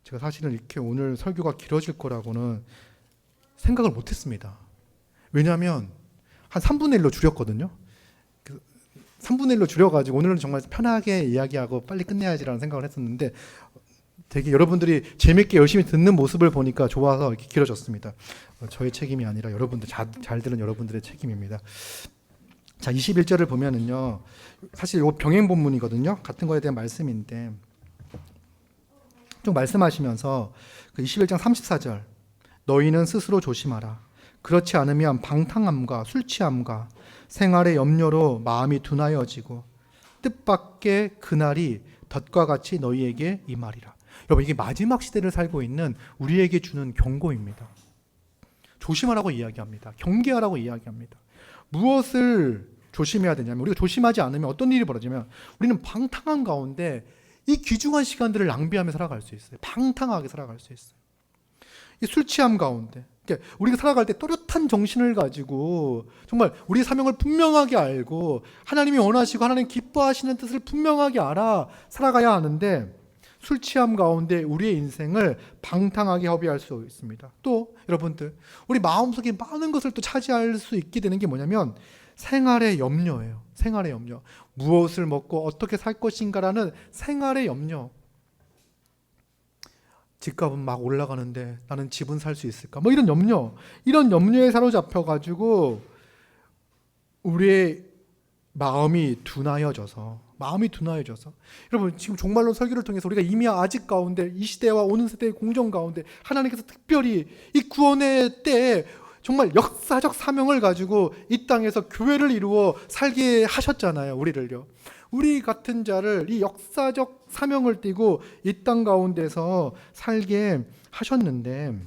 제가 사실은 이렇게 오늘 설교가 길어질 거라고는 생각을 못했습니다. 왜냐하면 한 3분의 1로 줄였거든요. 3분의 1로 줄여가지고 오늘은 정말 편하게 이야기하고 빨리 끝내야지라는 생각을 했었는데 되게 여러분들이 재밌게 열심히 듣는 모습을 보니까 좋아서 이렇게 길어졌습니다. 저의 책임이 아니라 여러분들 잘 들은 여러분들의 책임입니다. 자, 21절을 보면은요, 사실 이거 병행 본문이거든요. 같은 거에 대한 말씀인데 좀 말씀하시면서 21장 34절, 너희는 스스로 조심하라. 그렇지 않으면 방탕함과 술 취함과 생활의 염려로 마음이 둔하여지고 뜻밖의 그날이 덫과 같이 너희에게 임하리라. 여러분, 이게 마지막 시대를 살고 있는 우리에게 주는 경고입니다. 조심하라고 이야기합니다. 경계하라고 이야기합니다. 무엇을 조심해야 되냐면, 우리가 조심하지 않으면 어떤 일이 벌어지면 우리는 방탕한 가운데 이 귀중한 시간들을 낭비하며 살아갈 수 있어요. 방탕하게 살아갈 수 있어요. 이 술 취함 가운데, 그러니까 우리가 살아갈 때 또렷한 정신을 가지고 정말 우리의 사명을 분명하게 알고 하나님이 원하시고 하나님 기뻐하시는 뜻을 분명하게 알아 살아가야 하는데, 술 취함 가운데 우리의 인생을 방탕하게 허비할 수 있습니다. 또 여러분들, 우리 마음속에 많은 것을 또 차지할 수 있게 되는 게 뭐냐면 생활의 염려예요. 생활의 염려. 무엇을 먹고 어떻게 살 것인가라는 생활의 염려. 집값은 막 올라가는데 나는 집은 살 수 있을까? 뭐 이런 염려에 사로잡혀가지고 우리의 마음이 둔하여져서 여러분, 지금 종말론 설교를 통해서 우리가 이미 아직 가운데 이 시대와 오는 세대의 공정 가운데 하나님께서 특별히 이 구원의 때에 정말 역사적 사명을 가지고 이 땅에서 교회를 이루어 살게 하셨잖아요. 우리 같은 자를 이 역사적 사명을 띠고 이 땅 가운데서 살게 하셨는데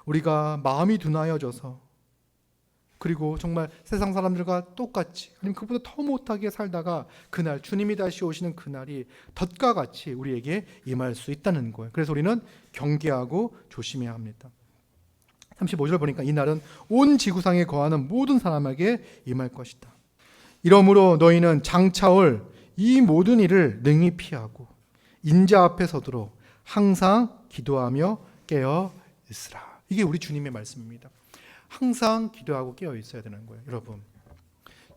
우리가 마음이 둔하여져서, 그리고 정말 세상 사람들과 똑같이 아니면 그보다 더 못하게 살다가 그날 주님이 다시 오시는 그날이 덫과 같이 우리에게 임할 수 있다는 거예요. 그래서 우리는 경계하고 조심해야 합니다. 35절 보니까 이날은 온 지구상에 거하는 모든 사람에게 임할 것이다. 이러므로 너희는 장차올 이 모든 일을 능히 피하고 인자 앞에 서도록 항상 기도하며 깨어 있으라. 이게 우리 주님의 말씀입니다. 항상 기도하고 깨어 있어야 되는 거예요. 여러분,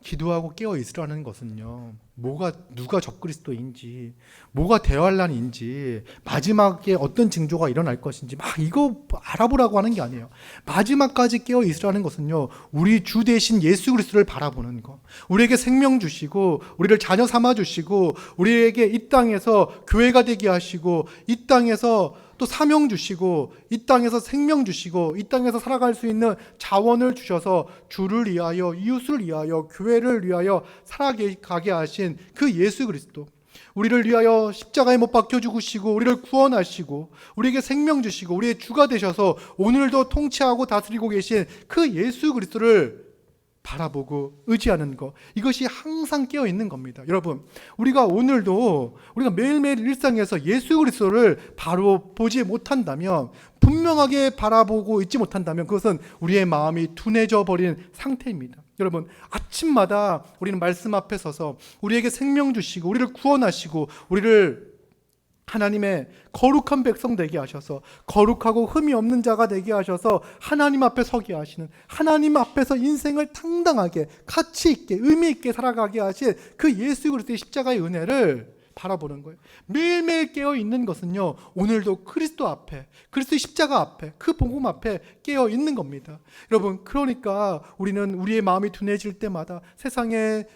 기도하고 깨어 있으라는 것은요, 누가 적그리스도인지, 뭐가 대환란인지, 마지막에 어떤 징조가 일어날 것인지 막 이거 알아보라고 하는 게 아니에요. 마지막까지 깨어 있으라는 것은요, 우리 주 대신 예수 그리스도를 바라보는 것, 우리에게 생명 주시고 우리를 자녀 삼아 주시고 우리에게 이 땅에서 교회가 되게 하시고 이 땅에서 또 사명 주시고 이 땅에서 생명 주시고 이 땅에서 살아갈 수 있는 자원을 주셔서 주를 위하여, 이웃을 위하여, 교회를 위하여 살아가게 하신 그 예수 그리스도, 우리를 위하여 십자가에 못 박혀 죽으시고 우리를 구원하시고 우리에게 생명 주시고 우리의 주가 되셔서 오늘도 통치하고 다스리고 계신 그 예수 그리스도를 바라보고 의지하는 것, 이것이 항상 깨어 있는 겁니다. 여러분, 우리가 오늘도 우리가 매일매일 일상에서 예수 그리스도를 바로 보지 못한다면, 분명하게 바라보고 있지 못한다면 그것은 우리의 마음이 둔해져 버린 상태입니다. 여러분, 아침마다 우리는 말씀 앞에 서서 우리에게 생명 주시고 우리를 구원하시고 우리를 하나님의 거룩한 백성 되게 하셔서, 거룩하고 흠이 없는 자가 되게 하셔서 하나님 앞에 서게 하시는, 하나님 앞에서 인생을 당당하게 가치 있게 의미 있게 살아가게 하신 그 예수 그리스도의 십자가의 은혜를 바라보는 거예요. 매일매일 깨어 있는 것은요, 오늘도 그리스도 앞에, 그리스도의 십자가 앞에, 그 복음 앞에 깨어 있는 겁니다. 여러분, 그러니까 우리는 우리의 마음이 둔해질 때마다, 세상의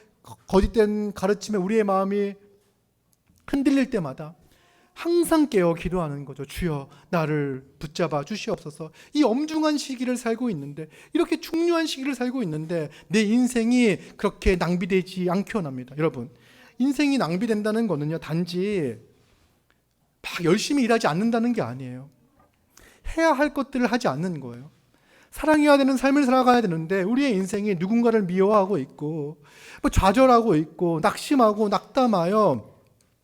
거짓된 가르침에 우리의 마음이 흔들릴 때마다 항상 깨어 기도하는 거죠. 주여, 나를 붙잡아 주시옵소서. 이 엄중한 시기를 살고 있는데, 이렇게 중요한 시기를 살고 있는데 내 인생이 그렇게 낭비되지 않게 원합니다. 여러분, 인생이 낭비된다는 거는요, 단지 막 열심히 일하지 않는다는 게 아니에요. 해야 할 것들을 하지 않는 거예요. 사랑해야 되는 삶을 살아가야 되는데 우리의 인생이 누군가를 미워하고 있고, 좌절하고 있고, 낙심하고 낙담하여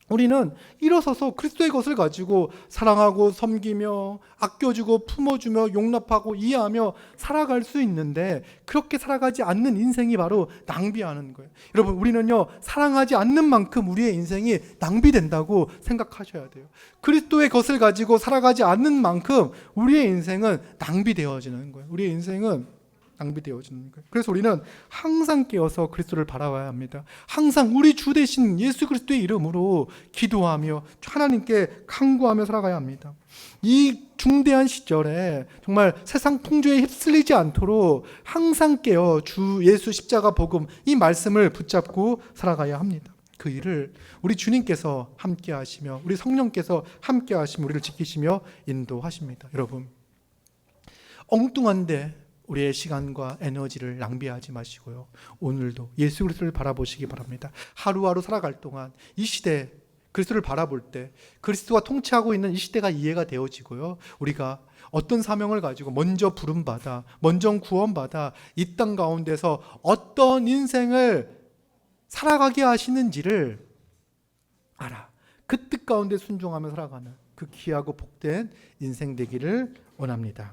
우리는 일어서서 그리스도의 것을 가지고 사랑하고 섬기며 아껴주고 품어주며 용납하고 이해하며 살아갈 수 있는데, 그렇게 살아가지 않는 인생이 바로 낭비하는 거예요. 여러분, 우리는요, 사랑하지 않는 만큼 우리의 인생이 낭비된다고 생각하셔야 돼요. 그리스도의 것을 가지고 살아가지 않는 만큼 우리의 인생은 낭비되어지는 거예요. 우리의 인생은 낭비되어지는 거예요. 그래서 우리는 항상 깨어서 그리스도를 바라봐야 합니다. 항상 우리 주 되신 예수 그리스도의 이름으로 기도하며 하나님께 간구하며 살아가야 합니다. 이 중대한 시절에 정말 세상 풍조에 휩쓸리지 않도록 항상 깨어 주 예수 십자가 복음, 이 말씀을 붙잡고 살아가야 합니다. 그 일을 우리 주님께서 함께 하시며 우리 성령께서 함께 하시며 우리를 지키시며 인도하십니다. 여러분, 엉뚱한데 우리의 시간과 에너지를 낭비하지 마시고요, 오늘도 예수 그리스도를 바라보시기 바랍니다. 하루하루 살아갈 동안 이 시대 그리스도를 바라볼 때 그리스도가 통치하고 있는 이 시대가 이해가 되어지고요, 우리가 어떤 사명을 가지고 먼저 부름받아, 먼저 구원받아 이 땅 가운데서 어떤 인생을 살아가게 하시는지를 알아, 그 뜻 가운데 순종하며 살아가는 그 귀하고 복된 인생 되기를 원합니다.